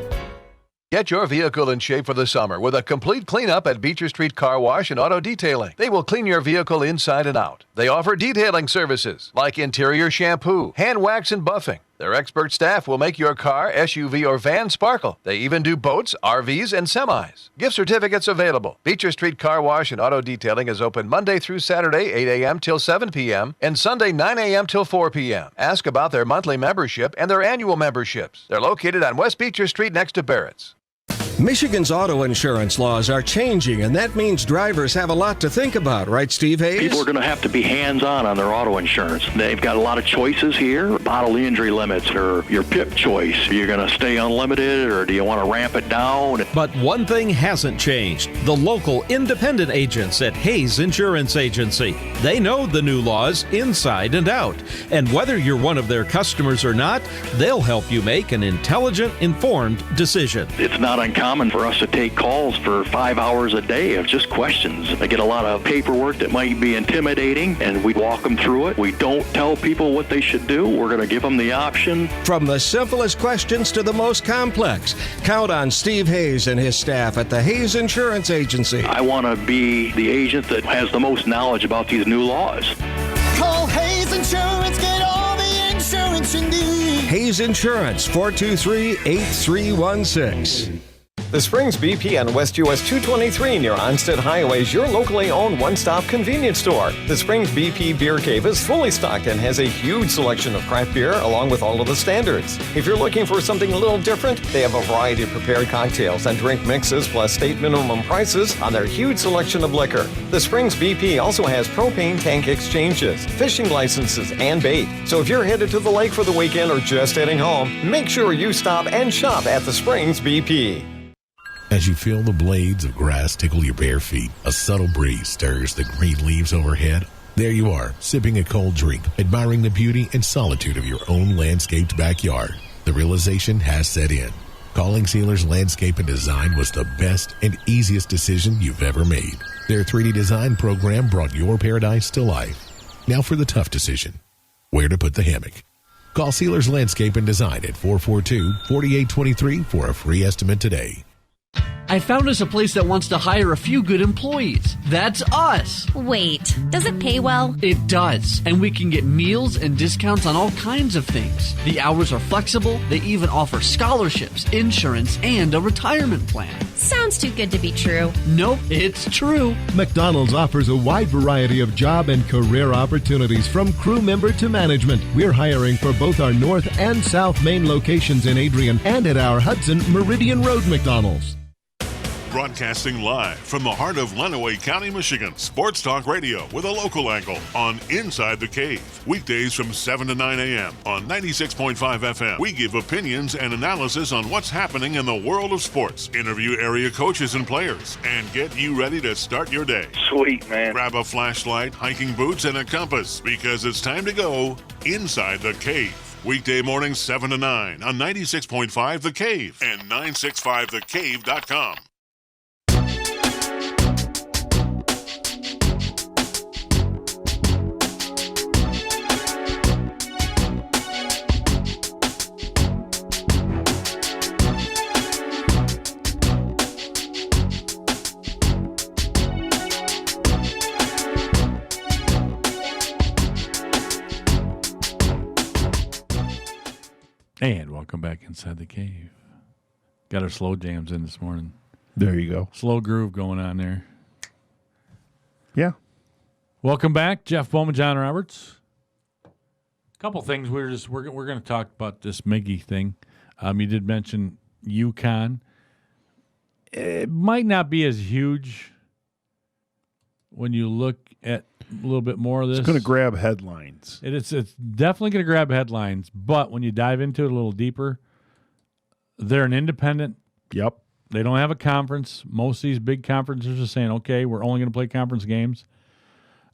Get your vehicle in shape for the summer with a complete cleanup at Beecher Street Car Wash and Auto Detailing. They will clean your vehicle inside and out. They offer detailing services like interior shampoo, hand wax, and buffing. Their expert staff will make your car, SUV, or van sparkle. They even do boats, RVs, and semis. Gift certificates available. Beecher Street Car Wash and Auto Detailing is open Monday through Saturday, 8 a.m. till 7 p.m., and Sunday, 9 a.m. till 4 p.m. Ask about their monthly membership and their annual memberships. They're located on West Beecher Street next to Barrett's. Michigan's auto insurance laws are changing, and that means drivers have a lot to think about, right, Steve Hayes? People are going to have to be hands-on on their auto insurance. They've got a lot of choices here, bodily injury limits or your PIP choice. Are you going to stay unlimited or do you want to ramp it down? But one thing hasn't changed. The local independent agents at Hayes Insurance Agency. They know the new laws inside and out. And whether you're one of their customers or not, they'll help you make an intelligent, informed decision. It's not uncommon for us to take calls for 5 hours a day of just questions. I get a lot of paperwork that might be intimidating, and we walk them through it. We don't tell people what they should do. We're going to give them the option. From the simplest questions to the most complex, count on Steve Hayes and his staff at the Hayes Insurance Agency. I want to be the agent that has the most knowledge about these new laws. Call Hayes Insurance, get all the insurance you need. Hayes Insurance, 423-8316. The Springs BP on West US 223 near Onstead Highway is your locally owned one-stop convenience store. The Springs BP Beer Cave is fully stocked and has a huge selection of craft beer along with all of the standards. If you're looking for something a little different, they have a variety of prepared cocktails and drink mixes plus state minimum prices on their huge selection of liquor. The Springs BP also has propane tank exchanges, fishing licenses, and bait. So if you're headed to the lake for the weekend or just heading home, make sure you stop and shop at the Springs BP. As you feel the blades of grass tickle your bare feet, a subtle breeze stirs the green leaves overhead. There you are, sipping a cold drink, admiring the beauty and solitude of your own landscaped backyard. The realization has set in. Calling Sealers Landscape and Design was the best and easiest decision you've ever made. Their 3D design program brought your paradise to life. Now for the tough decision. Where to put the hammock. Call Sealers Landscape and Design at 442-4823 for a free estimate today. I found us a place that wants to hire a few good employees. That's us. Wait, does it pay well? It does, and we can get meals and discounts on all kinds of things. The hours are flexible. They even offer scholarships, insurance, and a retirement plan. Sounds too good to be true. Nope, it's true. McDonald's offers a wide variety of job and career opportunities from crew member to management. We're hiring for both our North and South Main locations in Adrian and at our Hudson Meridian Road McDonald's. Broadcasting live from the heart of Lenawee County, Michigan. Sports Talk Radio with a local angle on Inside the Cave. Weekdays from 7 to 9 a.m. on 96.5 FM. We give opinions and analysis on what's happening in the world of sports. Interview area coaches and players. And get you ready to start your day. Sweet, man. Grab a flashlight, hiking boots, and a compass because it's time to go Inside the Cave. Weekday mornings 7 to 9 on 96.5 The Cave and 965thecave.com. And welcome back Inside the Cave. Got our slow jams in this morning. There you go. Slow groove going on there. Yeah. Welcome back, Jeff Bowman, John Roberts. A couple things we're going to talk about this Miggy thing. You did mention UConn. It might not be as huge when you look at a little bit more of this. It's going to grab headlines. It's definitely going to grab headlines, but when you dive into it a little deeper, they're an independent. Yep. They don't have a conference. Most of these big conferences are saying, okay, we're only going to play conference games.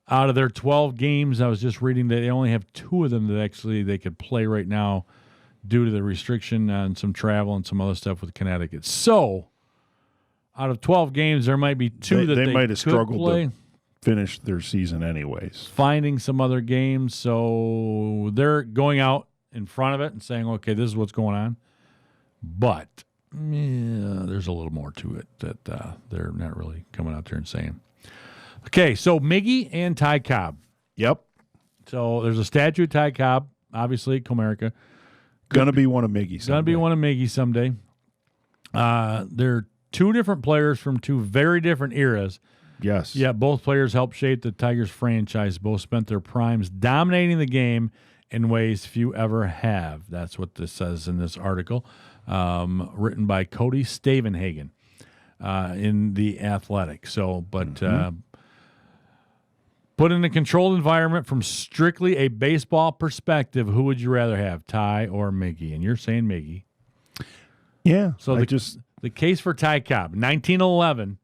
Out of their 12 games, I was just reading that they only have 2 of them that actually they could play right now due to the restriction on some travel and some other stuff with Connecticut. So, out of 12 games, there might be 2 that they might have could struggled play. to finish their season anyways. Finding some other games, so they're going out in front of it and saying, okay, this is what's going on. But there's a little more to it that they're not really coming out there and saying. Okay, so Miggy and Ty Cobb. Yep. So there's a statue of Ty Cobb, obviously, at Comerica. Gonna be one of Miggy someday. Gonna be one of Miggy someday. They're 2 different players from 2 very different eras. Yes. Yeah, both players helped shape the Tigers franchise. Both spent their primes dominating the game in ways few ever have. That's what this says in this article, written by Cody Stavenhagen in The Athletic. So, but put in a controlled environment from strictly a baseball perspective, who would you rather have, Ty or Miggy? And you're saying Miggy. Yeah. So the case for Ty Cobb, 1911.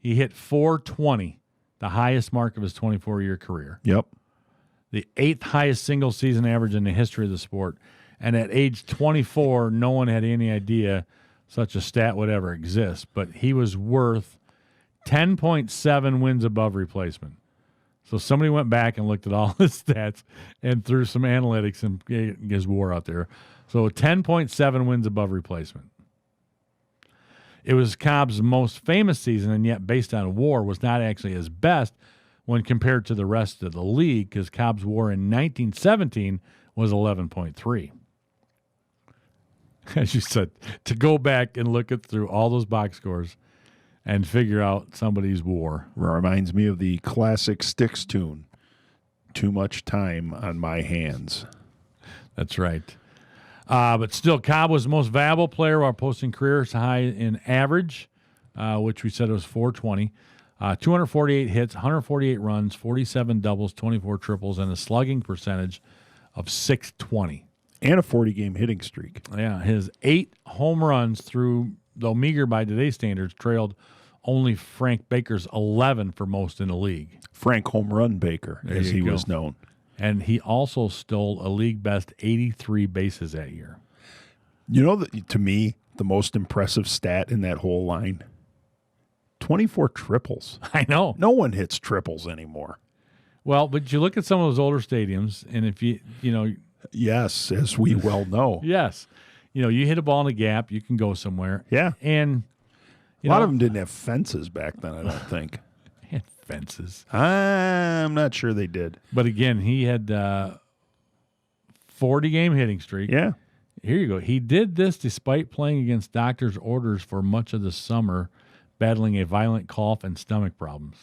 He hit .420, the highest mark of his 24-year career. Yep. The 8th highest single-season average in the history of the sport. And at age 24, no one had any idea such a stat would ever exist. But he was worth 10.7 wins above replacement. So somebody went back and looked at all his stats and threw some analytics and his WAR out there. So 10.7 wins above replacement. It was Cobb's most famous season, and yet based on WAR was not actually his best when compared to the rest of the league, because Cobb's WAR in 1917 was 11.3. As you said, to go back and look through all those box scores and figure out somebody's WAR. Reminds me of the classic Styx tune, Too Much Time on My Hands. That's right. But still, Cobb was the most valuable player while posting career high in average, which we said was .420. 248 hits, 148 runs, 47 doubles, 24 triples, and a slugging percentage of .620. And a 40-game hitting streak. Yeah, his 8 home runs through, though meager by today's standards, trailed only Frank Baker's 11 for most in the league. Frank Home Run Baker, as he was known. And he also stole a league-best 83 bases that year. You know, to me, the most impressive stat in that whole line, 24 triples. I know. No one hits triples anymore. Well, but you look at some of those older stadiums, and if you know... Yes, as we well know. Yes. You know, you hit a ball in a gap, you can go somewhere. Yeah. And a lot of them didn't have fences back then, I don't think. Had fences. I'm not sure they did. But again, he had 40-game hitting streak. Yeah. Here you go. He did this despite playing against doctor's orders for much of the summer, battling a violent cough and stomach problems.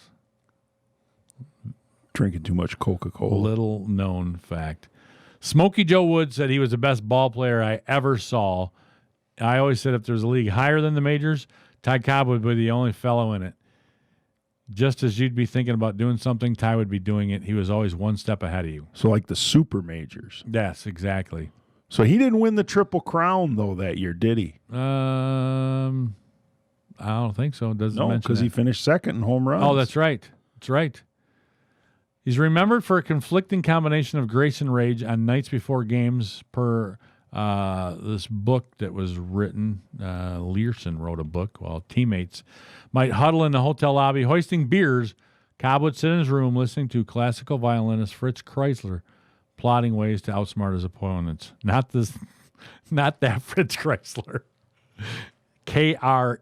Drinking too much Coca-Cola. Little known fact. Smokey Joe Wood said he was the best ball player I ever saw. I always said if there's a league higher than the majors, Ty Cobb would be the only fellow in it. Just as you'd be thinking about doing something, Ty would be doing it. He was always one step ahead of you. So like the super majors. Yes, exactly. So he didn't win the Triple Crown, though, that year, did he? I don't think so. It doesn't No, mention because that. he finished second in home runs. Oh, that's right. That's right. He's remembered for a conflicting combination of grace and rage on nights before games per this book that was written. Learson wrote a book while teammates might huddle in the hotel lobby hoisting beers. Cobb would sit in his room listening to classical violinist Fritz Kreisler plotting ways to outsmart his opponents. Not that Fritz Kreisler. Kreisler.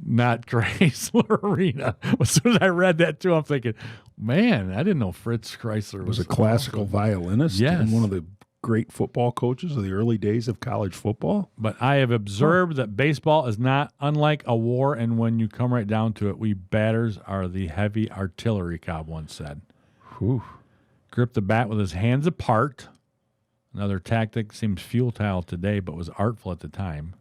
Not Chrysler Arena. As soon as I read that too, I'm thinking, man, I didn't know Fritz Kreisler was a classical violinist and one of the great football coaches of the early days of college football. But I have observed that baseball is not unlike a war, and when you come right down to it, we batters are the heavy artillery, Cobb once said. Whew. Gripped the bat with his hands apart. Another tactic seems futile today, but was artful at the time.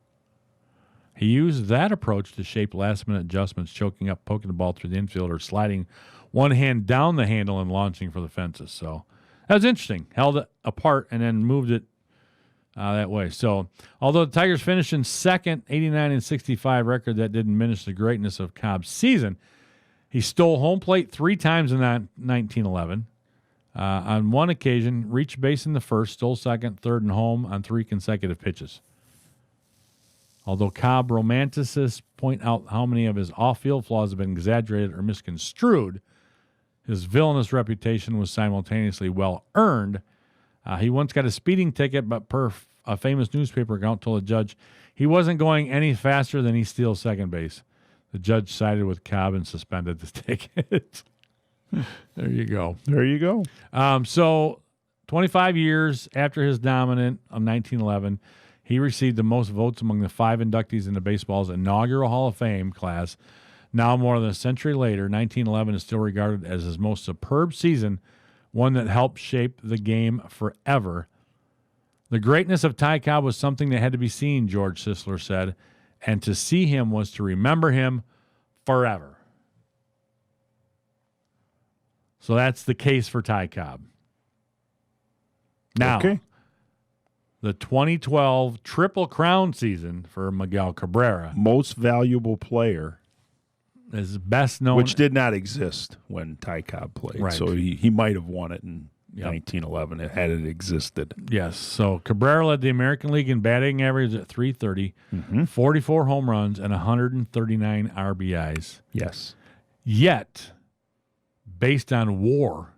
He used that approach to shape last-minute adjustments, choking up, poking the ball through the infield, or sliding one hand down the handle and launching for the fences. So that was interesting. Held it apart and then moved it that way. So although the Tigers finished in second, 89-65 record, that didn't diminish the greatness of Cobb's season. He stole home plate 3 times in 1911. On one occasion, reached base in the first, stole second, third, and home on 3 consecutive pitches. Although Cobb romanticists point out how many of his off-field flaws have been exaggerated or misconstrued, his villainous reputation was simultaneously well-earned. He once got a speeding ticket, but per a famous newspaper account told the judge he wasn't going any faster than he steals second base. The judge sided with Cobb and suspended the ticket. There you go. There you go. So 25 years after his dominant of 1911, he received the most votes among the 5 inductees into baseball's inaugural Hall of Fame class. Now, more than a century later, 1911 is still regarded as his most superb season, one that helped shape the game forever. The greatness of Ty Cobb was something that had to be seen, George Sisler said, and to see him was to remember him forever. So that's the case for Ty Cobb. Now, the 2012 Triple Crown season for Miguel Cabrera. Most valuable player. Is best known. Which did not exist when Ty Cobb played. Right. So he might have won it in 1911 had it existed. Yes. So Cabrera led the American League in batting average at .330, 44 home runs, and 139 RBIs. Yes. Yet, based on WAR,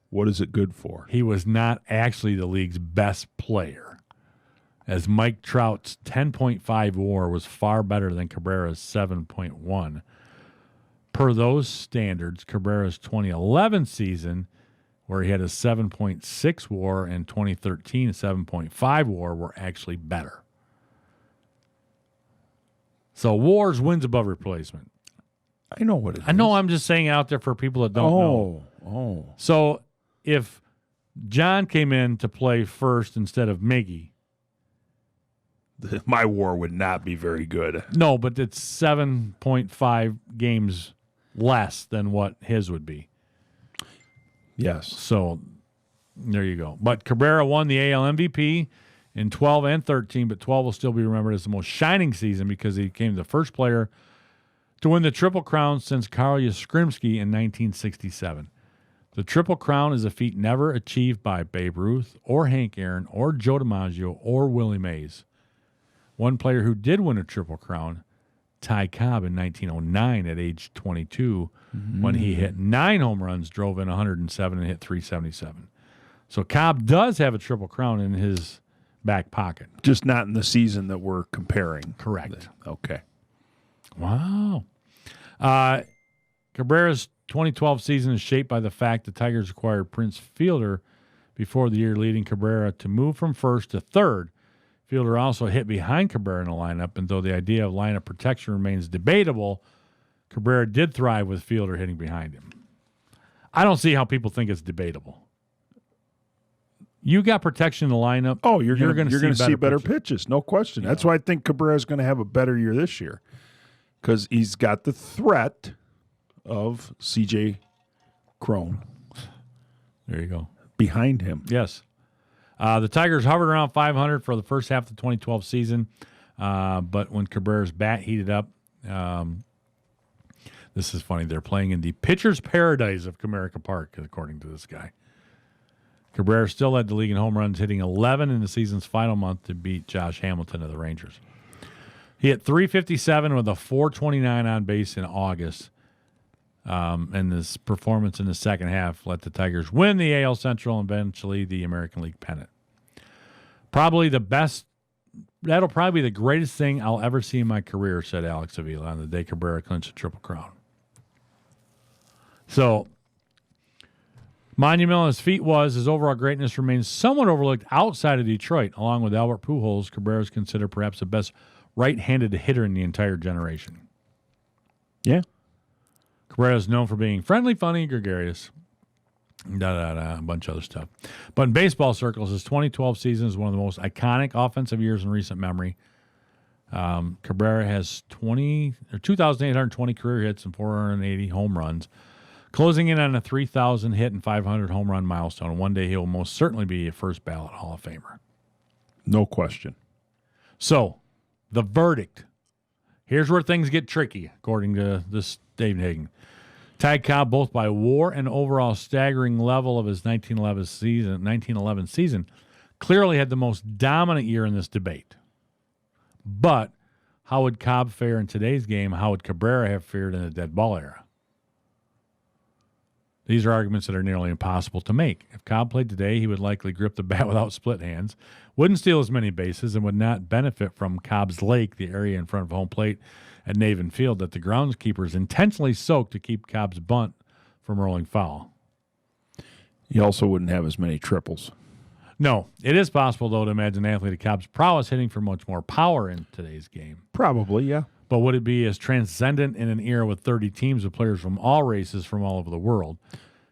what is it good for? He was not actually the league's best player, as Mike Trout's 10.5 WAR was far better than Cabrera's 7.1. Per those standards, Cabrera's 2011 season, where he had a 7.6 WAR, and 2013 7.5 WAR, were actually better. So WAR's wins above replacement. I know what it is. I know, I'm just saying out there for people that don't know. Oh. So if John came in to play first instead of Miggy, my WAR would not be very good. No, but it's 7.5 games less than what his would be. Yes. So there you go. But Cabrera won the AL MVP in 12 and 13, but 12 will still be remembered as the most shining season because he became the first player to win the Triple Crown since Carl Yastrzemski in 1967. The Triple Crown is a feat never achieved by Babe Ruth or Hank Aaron or Joe DiMaggio or Willie Mays. One player who did win a Triple Crown, Ty Cobb, in 1909 at age 22, when he hit 9 home runs, drove in 107, and hit .377. So Cobb does have a Triple Crown in his back pocket. Just not in the season that we're comparing. Correct. Okay. Wow. Cabrera's 2012 season is shaped by the fact the Tigers acquired Prince Fielder before the year, leading Cabrera to move from first to third. Fielder also hit behind Cabrera in the lineup, and though the idea of lineup protection remains debatable, Cabrera did thrive with Fielder hitting behind him. I don't see how people think it's debatable. You got protection in the lineup. Oh, you're going to see better pitches. pitches, no question. That's why I think Cabrera's going to have a better year this year, because he's got the threat of C.J. Cron. There you go. Behind him. Yes. The Tigers hovered around 500 for the first half of the 2012 season, but when Cabrera's bat heated up, this is funny, they're playing in the pitcher's paradise of Comerica Park, according to this guy. Cabrera still led the league in home runs, hitting 11 in the season's final month to beat Josh Hamilton of the Rangers. He hit .357 with a .429 on base in August. And this performance in the second half let the Tigers win the AL Central and eventually the American League pennant. Probably the best, that'll probably be the greatest thing I'll ever see in my career, said Alex Avila on the day Cabrera clinched the Triple Crown. So, monumental on his feet was, his overall greatness remains somewhat overlooked outside of Detroit. Along with Albert Pujols, Cabrera is considered perhaps the best right-handed hitter in the entire generation. Yeah. Cabrera is known for being friendly, funny, gregarious, a bunch of other stuff. But in baseball circles, his 2012 season is one of the most iconic offensive years in recent memory. Cabrera has 2,820 career hits and 480 home runs, closing in on a 3,000 hit and 500 home run milestone. One day he will most certainly be a first ballot Hall of Famer. No question. So, the verdict. Here's where things get tricky, according to this David Hagan. Tied Cobb both by WAR and overall staggering level of his 1911 season. Clearly had the most dominant year in this debate. But how would Cobb fare in today's game? How would Cabrera have fared in the dead ball era? These are arguments that are nearly impossible to make. If Cobb played today, he would likely grip the bat without split hands, wouldn't steal as many bases, and would not benefit from Cobb's Lake, the area in front of home plate at Navin Field that the groundskeepers intentionally soaked to keep Cobb's bunt from rolling foul. He also wouldn't have as many triples. No. It is possible, though, to imagine an athlete of Cobb's prowess hitting for much more power in today's game. Probably, yeah. But would it be as transcendent in an era with 30 teams of players from all races from all over the world?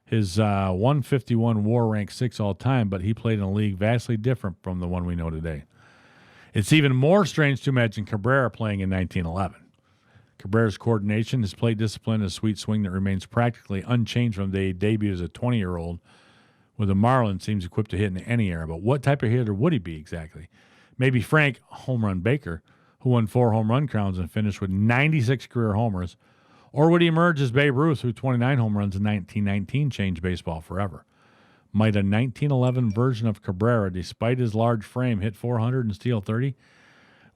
His 151 WAR ranked 6th all time, but he played in a league vastly different from the one we know today. It's even more strange to imagine Cabrera playing in 1911. Cabrera's coordination, his plate discipline, his sweet swing that remains practically unchanged from the day he debuted as a 20-year-old with the Marlins seems equipped to hit in any era. But what type of hitter would he be exactly? Maybe Frank Home Run Baker, who won 4 home run crowns and finished with 96 career homers? Or would he emerge as Babe Ruth, who 29 home runs in 1919 changed baseball forever? Might a 1911 version of Cabrera, despite his large frame, hit 400 and steal 30?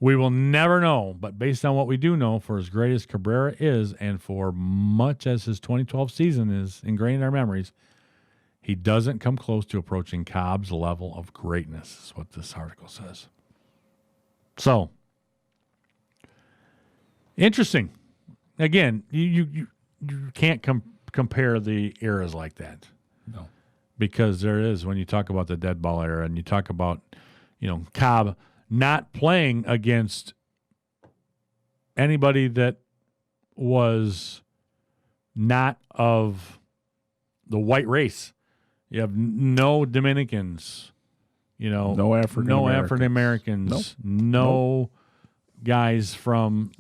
We will never know, but based on what we do know, for as great as Cabrera is, and for much as his 2012 season is ingrained in our memories, he doesn't come close to approaching Cobb's level of greatness, is what this article says. So, interesting. Again, you can't compare the eras like that. No. Because there is, when you talk about the dead ball era and you talk about, Cobb not playing against anybody that was not of the white race. You have no Dominicans, no African Americans, no guys from,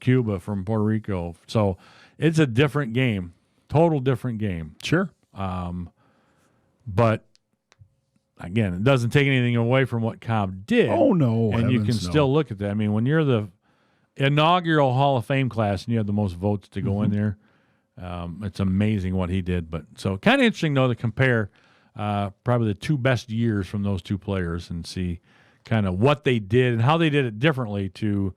Cuba, from Puerto Rico. So it's a different game, total different game. Sure. But again, it doesn't take anything away from what Cobb did. Oh, no. And you can still look at that. I mean, when you're the inaugural Hall of Fame class and you have the most votes to go in there, it's amazing what he did. But so kind of interesting, though, to compare probably the 2 best years from those 2 players and see kind of what they did and how they did it differently to,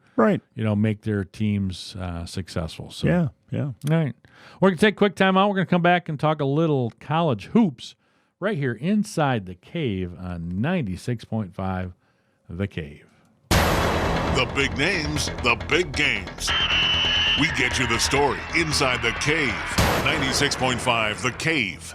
make their teams successful. So, yeah. All right. We're going to take a quick time out. We're going to come back and talk a little college hoops right here inside the Cave on 96.5 The Cave. The big names, the big games. We get you the story inside The Cave. 96.5 The Cave.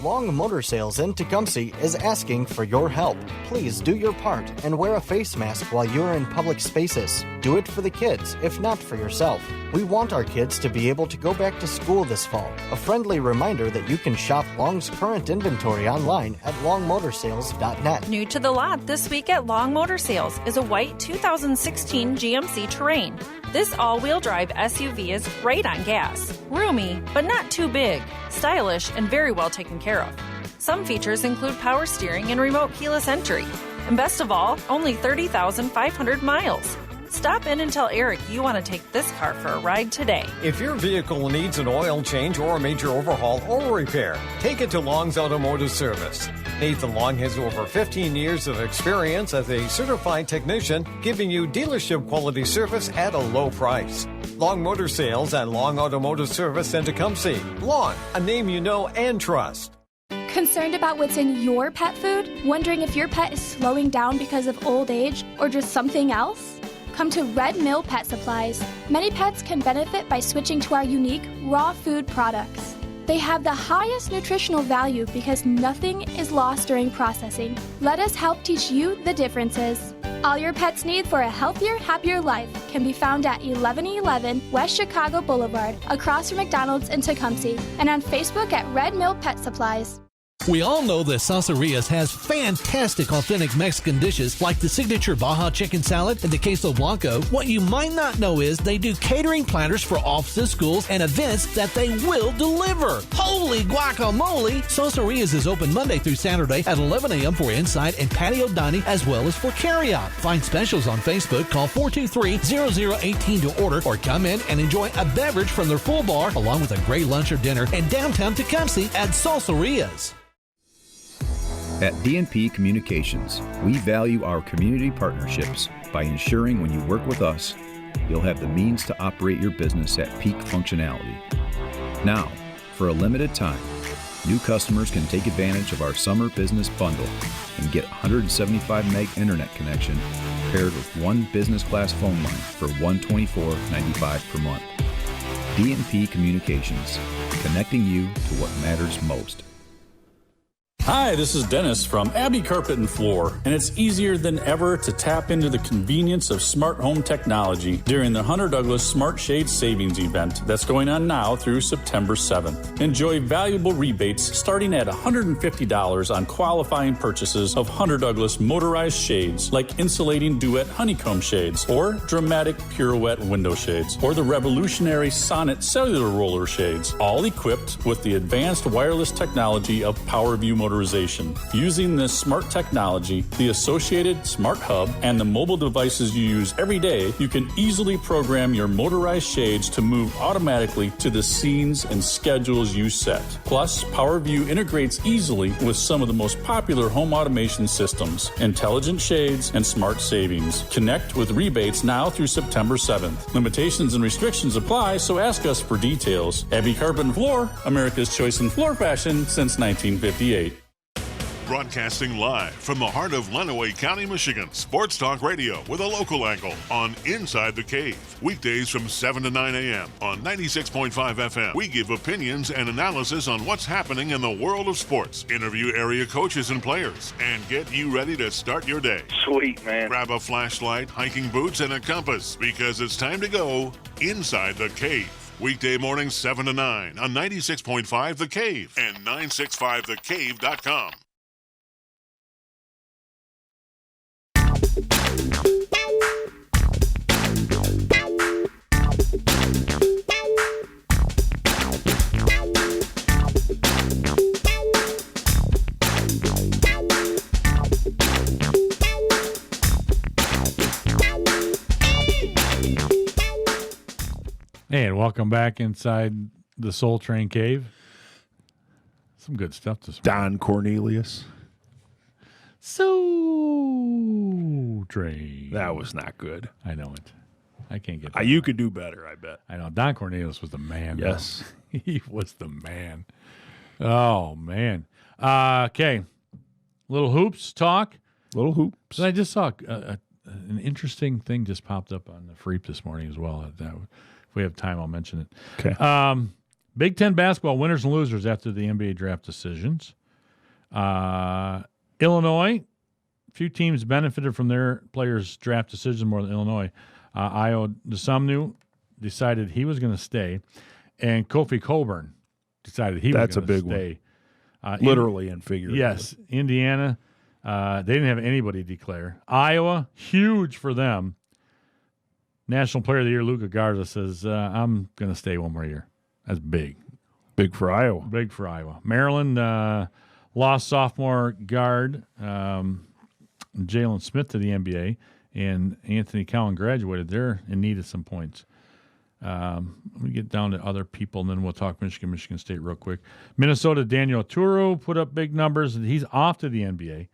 Long Motor Sales in Tecumseh is asking for your help. Please do your part and wear a face mask while you're in public spaces. Do it for the kids, if not for yourself. We want our kids to be able to go back to school this fall. A friendly reminder that you can shop Long's current inventory online at longmotorsales.net. New to the lot this week at Long Motor Sales is a white 2016 GMC Terrain. This all-wheel drive SUV is great on gas, roomy, but not too big, stylish, and very well taken care of. Some features include power steering and remote keyless entry. And best of all, only 30,500 miles. Stop in and tell Eric you want to take this car for a ride today. If your vehicle needs an oil change or a major overhaul or repair, take it to Long's Automotive Service. Nathan Long has over 15 years of experience as a certified technician, giving you dealership quality service at a low price. Long Motor Sales and Long Automotive Service in Tecumseh. Long, a name you know and trust. Concerned about what's in your pet food? Wondering if your pet is slowing down because of old age or just something else? Come to Red Mill Pet Supplies. Many pets can benefit by switching to our unique raw food products. They have the highest nutritional value because nothing is lost during processing. Let us help teach you the differences. All your pet's need for a healthier, happier life can be found at 1111 West Chicago Boulevard, across from McDonald's in Tecumseh, and on Facebook at Red Mill Pet Supplies. We all know that Salsarias has fantastic authentic Mexican dishes like the signature Baja chicken salad and the queso blanco. What you might not know is they do catering platters for offices, schools, and events that they will deliver. Holy guacamole! Salsarias is open Monday through Saturday at 11 a.m. for inside and patio dining as well as for carryout. Find specials on Facebook. Call 423-0018 to order or come in and enjoy a beverage from their full bar along with a great lunch or dinner in downtown Tecumseh at Salsarias. At DNP Communications, we value our community partnerships by ensuring when you work with us, you'll have the means to operate your business at peak functionality. Now, for a limited time, new customers can take advantage of our summer business bundle and get 175 meg internet connection paired with one business class phone line for $124.95 per month. DNP Communications, connecting you to what matters most. Hi, this is Dennis from Abbey Carpet and Floor, and it's easier than ever to tap into the convenience of smart home technology during the Hunter Douglas Smart Shade Savings Event that's going on now through September 7th. Enjoy valuable rebates starting at $150 on qualifying purchases of Hunter Douglas motorized shades like insulating duet honeycomb shades or dramatic pirouette window shades or the revolutionary Sonnet cellular roller shades, all equipped with the advanced wireless technology of PowerView motorization. Using this smart technology, the associated smart hub, and the mobile devices you use every day, you can easily program your motorized shades to move automatically to the scenes and schedules you set. Plus, PowerView integrates easily with some of the most popular home automation systems, intelligent shades, and smart savings. Connect with rebates now through September 7th. Limitations and restrictions apply, so ask us for details. Abbey Carpet and Floor, America's choice in floor fashion since 1958. Broadcasting live from the heart of Lenawee County, Michigan. Sports Talk Radio with a local angle on Inside the Cave. Weekdays from 7 to 9 a.m. on 96.5 FM. We give opinions and analysis on what's happening in the world of sports. Interview area coaches and players. And get you ready to start your day. Sweet, man. Grab a flashlight, hiking boots, and a compass because it's time to go Inside the Cave. Weekday mornings 7 to 9 on 96.5 The Cave and 965thecave.com. And welcome back inside the Soul Train Cave. Some good stuff this morning. Don Cornelius. Soul Train. That was not good. I know it. I can't get that. You could do better, I bet. I know. Don Cornelius was the man. Yes. He was the man. Oh, man. Okay. Little hoops talk. Little hoops. And I just saw an interesting thing just popped up on the Freep this morning as well. If we have time, I'll mention it. Okay. Big Ten basketball winners and losers after the NBA draft decisions. Illinois, a few teams benefited from their players' draft decisions more than Illinois. Io DeSumnu decided he was going to stay, and Kofi Coburn decided he was going to stay. One. Literally and figuratively. Yes, Indiana, they didn't have anybody declare. Iowa, huge for them. National Player of the Year, Luka Garza says, I'm going to stay one more year. That's big. Big for Iowa. Big for Iowa. Maryland lost sophomore guard Jalen Smith to the NBA, and Anthony Cowan graduated. They're in need of some points. Let me get down to other people, and then we'll talk Michigan State real quick. Minnesota, Daniel Oturu put up big numbers. He's off to the NBA.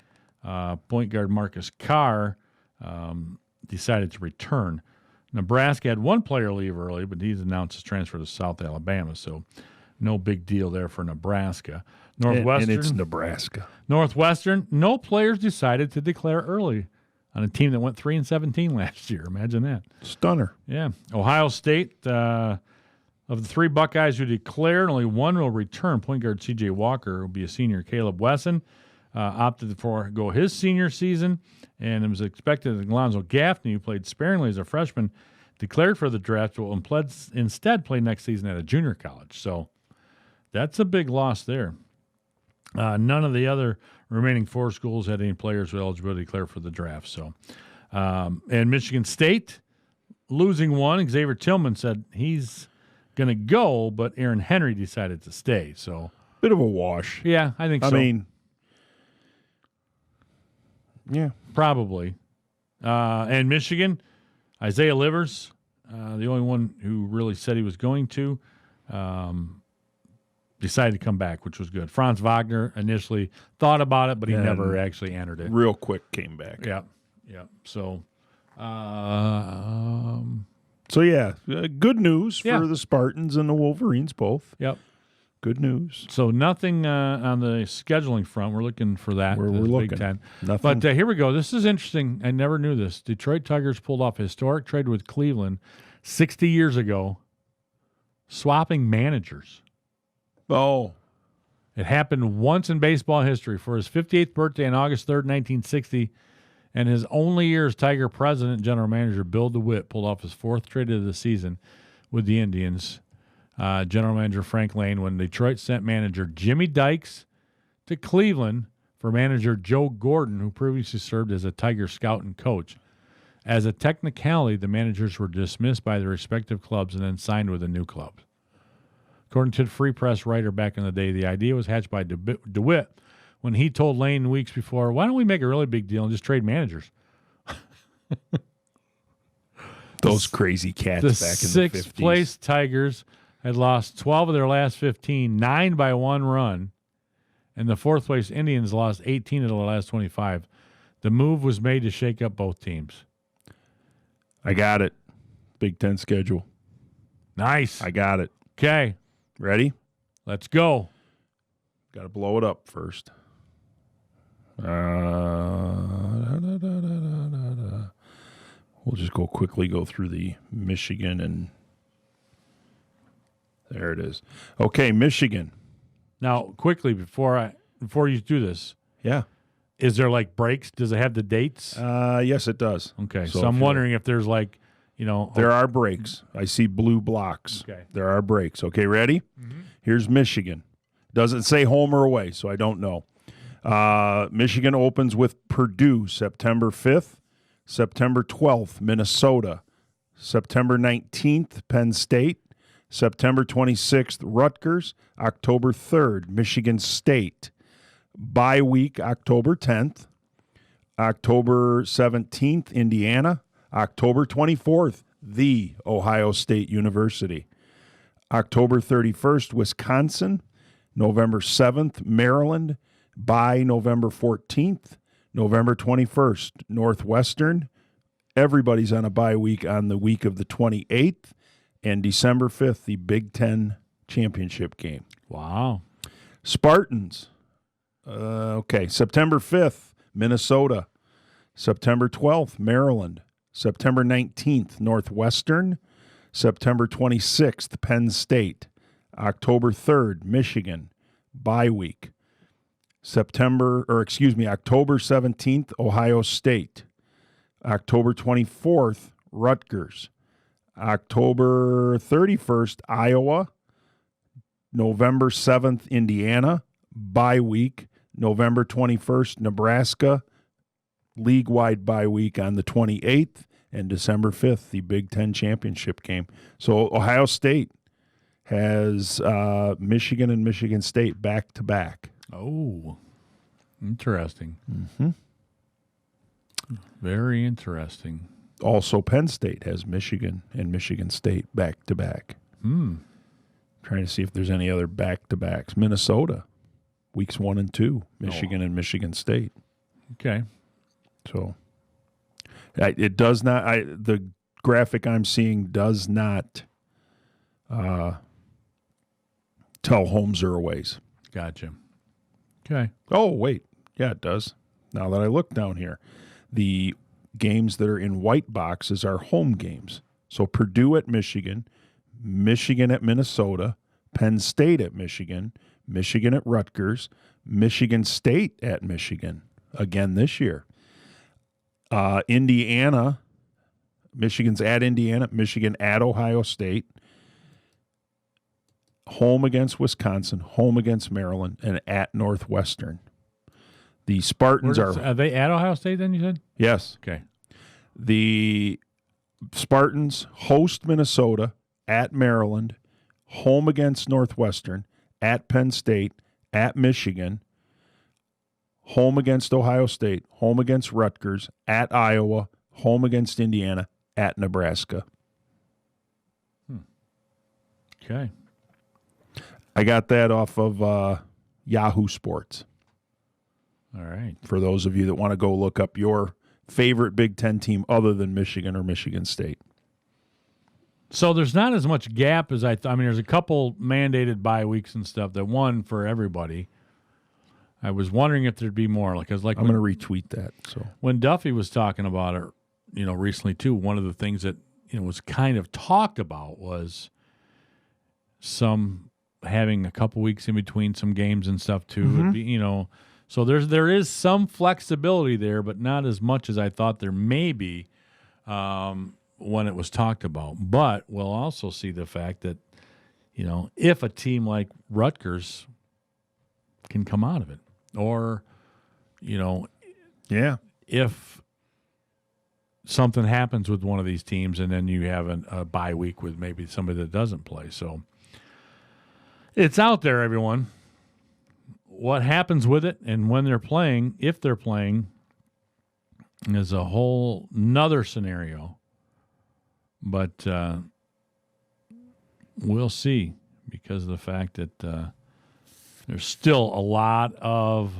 Point guard Marcus Carr decided to return. Nebraska had one player leave early, but he's announced his transfer to South Alabama, so no big deal there for Nebraska. Northwestern, and it's Nebraska. Northwestern, no players decided to declare early on a team that went 3-17 last year. Imagine that. Stunner. Yeah. Ohio State, of the 3 Buckeyes who declared, only one will return. Point guard C.J. Walker will be a senior. Caleb Wesson opted for go his senior season, and it was expected that Alonzo Gaffney, who played sparingly as a freshman, declared for the draft, will instead play next season at a junior college. So that's a big loss there. None of the other remaining 4 schools had any players with eligibility to declare for the draft. So, and Michigan State losing one. Xavier Tillman said he's going to go, but Aaron Henry decided to stay. So bit of a wash. Yeah, I think so. I mean, yeah, probably. And Michigan, Isaiah Livers, the only one who really said he was going to. Decided to come back, which was good. Franz Wagner initially thought about it, but he never actually entered it. Real quick came back. Yeah. So, good news for the Spartans and the Wolverines both. Yep. Good news. So nothing on the scheduling front. We're looking for that. We're looking. Big Ten. Nothing. But here we go. This is interesting. I never knew this. Detroit Tigers pulled off a historic trade with Cleveland 60 years ago, swapping managers. Oh. It happened once in baseball history. For his 58th birthday on August 3rd, 1960, and his only year as Tiger president and general manager, Bill DeWitt pulled off his 4th trade of the season with the Indians. General manager Frank Lane, when Detroit sent manager Jimmy Dykes to Cleveland for manager Joe Gordon, who previously served as a Tiger scout and coach. As a technicality, the managers were dismissed by their respective clubs and then signed with a new club. According to the Free Press writer back in the day, the idea was hatched by DeWitt when he told Lane weeks before, why don't we make a really big deal and just trade managers? Those crazy cats back in the 50s. The 6th place Tigers had lost 12 of their last 15, 9 by 1 run, and the 4th place Indians lost 18 of the last 25. The move was made to shake up both teams. I got it. Big Ten schedule. Nice. I got it. Okay. Ready? Let's go. Got to blow it up first. We'll just quickly go through the Michigan and there it is. Okay, Michigan. Now, quickly before you do this, yeah, is there like breaks? Does it have the dates? Yes, it does. Okay, so I'm wondering if there's like, there are breaks. I see blue blocks. Okay, there are breaks. Okay, ready? Mm-hmm. Here's Michigan. Doesn't say home or away, so I don't know. Michigan opens with Purdue September 5th, September 12th, Minnesota, September 19th, Penn State, September 26th, Rutgers, October 3rd, Michigan State. Bye week, October 10th, October 17th, Indiana, October 24th, The Ohio State University, October 31st, Wisconsin, November 7th, Maryland, by November 14th, November 21st, Northwestern. Everybody's on a bye week on the week of the 28th, and December 5th, the Big Ten championship game. Wow. Spartans. Okay, September 5th, Minnesota. September 12th, Maryland. September 19th, Northwestern. September 26th, Penn State. October 3rd, Michigan, bye week. October 17th, Ohio State. October 24th, Rutgers. October 31st, Iowa. November 7th, Indiana, bye week. November 21st, Nebraska, league-wide bye week on the 28th. And December 5th, the Big Ten championship game. So Ohio State has Michigan and Michigan State back-to-back. Oh, interesting. Mm-hmm. Very interesting. Also, Penn State has Michigan and Michigan State back-to-back. Trying to see if there's any other back-to-backs. Minnesota, weeks 1 and 2, Michigan and Michigan State. Okay. So it does not. The graphic I'm seeing does not tell homes or aways. Gotcha. Okay. Oh, wait. Yeah, it does. Now that I look down here, the games that are in white boxes are home games. So Purdue at Michigan, Michigan at Minnesota, Penn State at Michigan, Michigan at Rutgers, Michigan State at Michigan again this year. Indiana, Michigan's at Indiana, Michigan at Ohio State, home against Wisconsin, home against Maryland, and at Northwestern. The Spartans are they at Ohio State then, you said? Yes. Okay. The Spartans host Minnesota, at Maryland, home against Northwestern, at Penn State, at Michigan, home against Ohio State, home against Rutgers, at Iowa, home against Indiana, at Nebraska. Okay. I got that off of Yahoo Sports. All right. For those of you that want to go look up your favorite Big Ten team other than Michigan or Michigan State. So there's not as much gap as I thought. I mean, there's a couple mandated bye weeks and stuff that one for everybody. I was wondering if there'd be more. I'm going to retweet that. So when Duffy was talking about it, recently too, one of the things that was kind of talked about was some having a couple weeks in between some games and stuff too. Mm-hmm. It'd be, so there is some flexibility there, but not as much as I thought there may be when it was talked about. But we'll also see the fact that if a team like Rutgers can come out of it, or if something happens with one of these teams and then you have a bye week with maybe somebody that doesn't play. So it's out there, everyone. What happens with it and when they're playing, if they're playing, is a whole nother scenario. But we'll see, because of the fact that there's still a lot of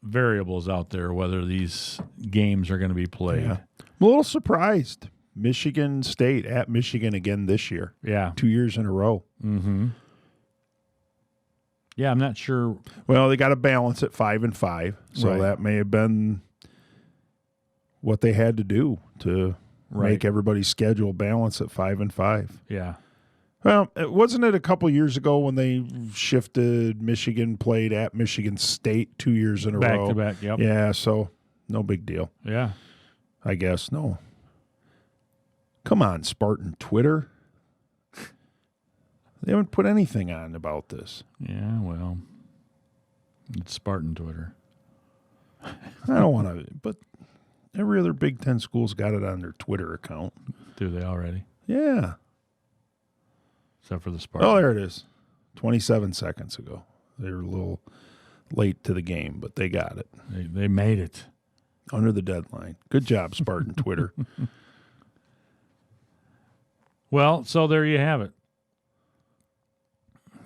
variables out there whether these games are going to be played. Yeah. I'm a little surprised. Michigan State at Michigan again this year. Yeah. 2 years in a row. Mm-hmm. Yeah, I'm not sure. Well, they got to balance at 5-5, so that may have been what they had to do to make everybody's schedule balance at 5-5. Yeah. Well, wasn't it a couple years ago when they shifted? Michigan played at Michigan State 2 years in a row. Back to back, yep. Yeah, so no big deal. Yeah. I guess, no. Come on, Spartan Twitter. They haven't put anything on about this. Yeah, well, it's Spartan Twitter. I don't want to, but every other Big Ten school's got it on their Twitter account. Do they already? Yeah. Except for the Spartans. Oh, there it is. 27 seconds ago. They were a little late to the game, but they got it. They made it. Under the deadline. Good job, Spartan Twitter. Well, so there you have it.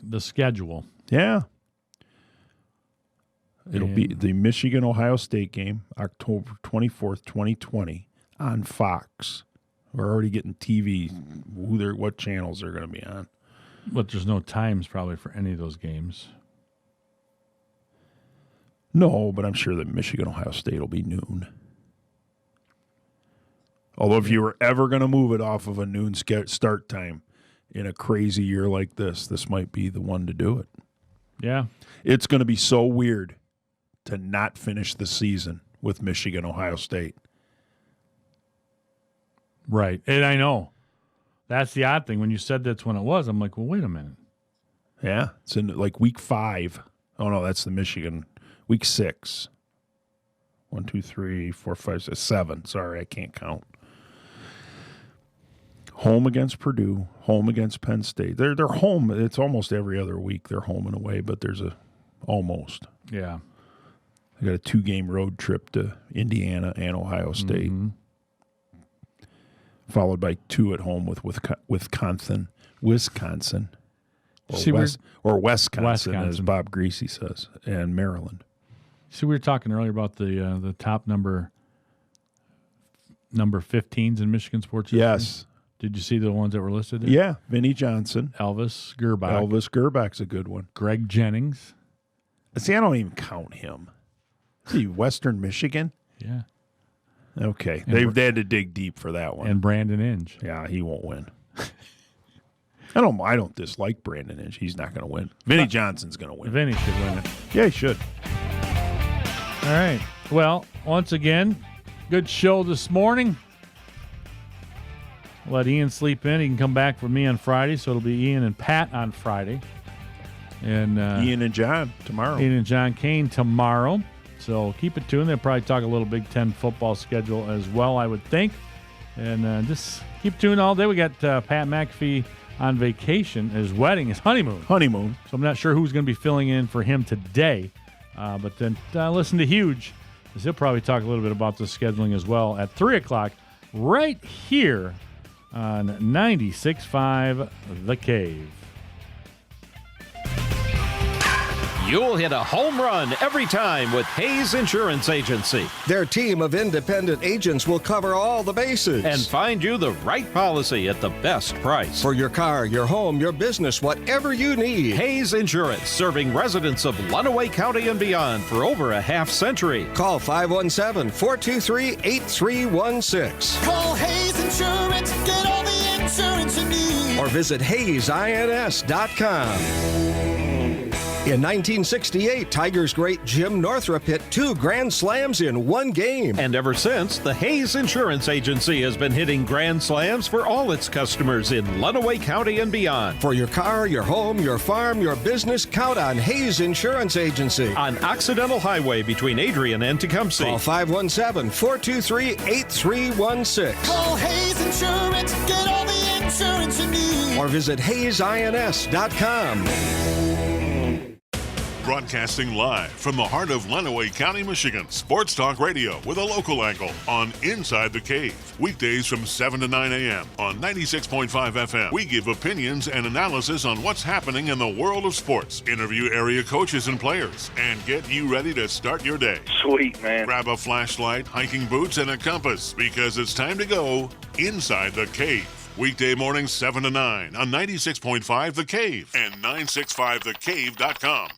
The schedule. Yeah. It'll be the Michigan-Ohio State game, October 24th, 2020, on Fox. We're already getting TV, what channels they're going to be on. But there's no times probably for any of those games. No, but I'm sure that Michigan-Ohio State will be noon. Although if you were ever going to move it off of a noon start time, in a crazy year like this might be the one to do it. Yeah. It's going to be so weird to not finish the season with Michigan, Ohio State. Right. And I know. That's the odd thing. When you said that's when it was, I'm like, well, wait a minute. Yeah. It's in like week 5. Oh, no, that's the Michigan. Week 6. 1, 2, 3, 4, 5, 6, 7. Sorry, I can't count. Home against Purdue, home against Penn State. They're home. It's almost every other week they're home and away, but there's a almost. Yeah. They got a 2-game road trip to Indiana and Ohio State, followed by 2 at home with Wisconsin, or Wisconsin, as Bob Greasy says, and Maryland. See, we were talking earlier about the top number 15s in Michigan sports history. Yes. Did you see the ones that were listed there? Yeah, Vinnie Johnson. Elvis Gerbach. Elvis Gerbach's a good one. Greg Jennings. See, I don't even count him. See, Western Michigan? Yeah. Okay. They had to dig deep for that one. And Brandon Inge. Yeah, he won't win. I don't dislike Brandon Inge. He's not going to win. Vinnie Johnson's going to win. Vinnie should win it. Yeah, he should. All right. Well, once again, good show this morning. Let Ian sleep in. He can come back for me on Friday, so it'll be Ian and Pat on Friday. And Ian and John tomorrow. Ian and John Kane tomorrow. So keep it tuned. They'll probably talk a little Big Ten football schedule as well, I would think. And just keep tuned all day. We got Pat McAfee on vacation. His wedding, his honeymoon. Honeymoon. So I'm not sure who's going to be filling in for him today. But then listen to Huge, because he'll probably talk a little bit about the scheduling as well at 3 o'clock right here on 96.5 The Cave. You'll hit a home run every time with Hayes Insurance Agency. Their team of independent agents will cover all the bases and find you the right policy at the best price. For your car, your home, your business, whatever you need. Hayes Insurance, serving residents of Lenawee County and beyond for over a half-century. Call 517-423-8316. Call Hayes Insurance, get all the insurance you need. Or visit HayesINS.com. In 1968, Tigers great Jim Northrup hit 2 grand slams in one game. And ever since, the Hayes Insurance Agency has been hitting grand slams for all its customers in Lenawee County and beyond. For your car, your home, your farm, your business, count on Hayes Insurance Agency. On Occidental Highway between Adrian and Tecumseh. Call 517-423-8316. Call Hayes Insurance, get all the insurance you need. Or visit HayesINS.com. Broadcasting live from the heart of Lenawee County, Michigan. Sports Talk Radio with a local angle on Inside the Cave. Weekdays from 7 to 9 a.m. on 96.5 FM. We give opinions and analysis on what's happening in the world of sports. Interview area coaches and players. And get you ready to start your day. Sweet, man. Grab a flashlight, hiking boots, and a compass because it's time to go Inside the Cave. Weekday mornings 7 to 9 on 96.5 The Cave and 965thecave.com.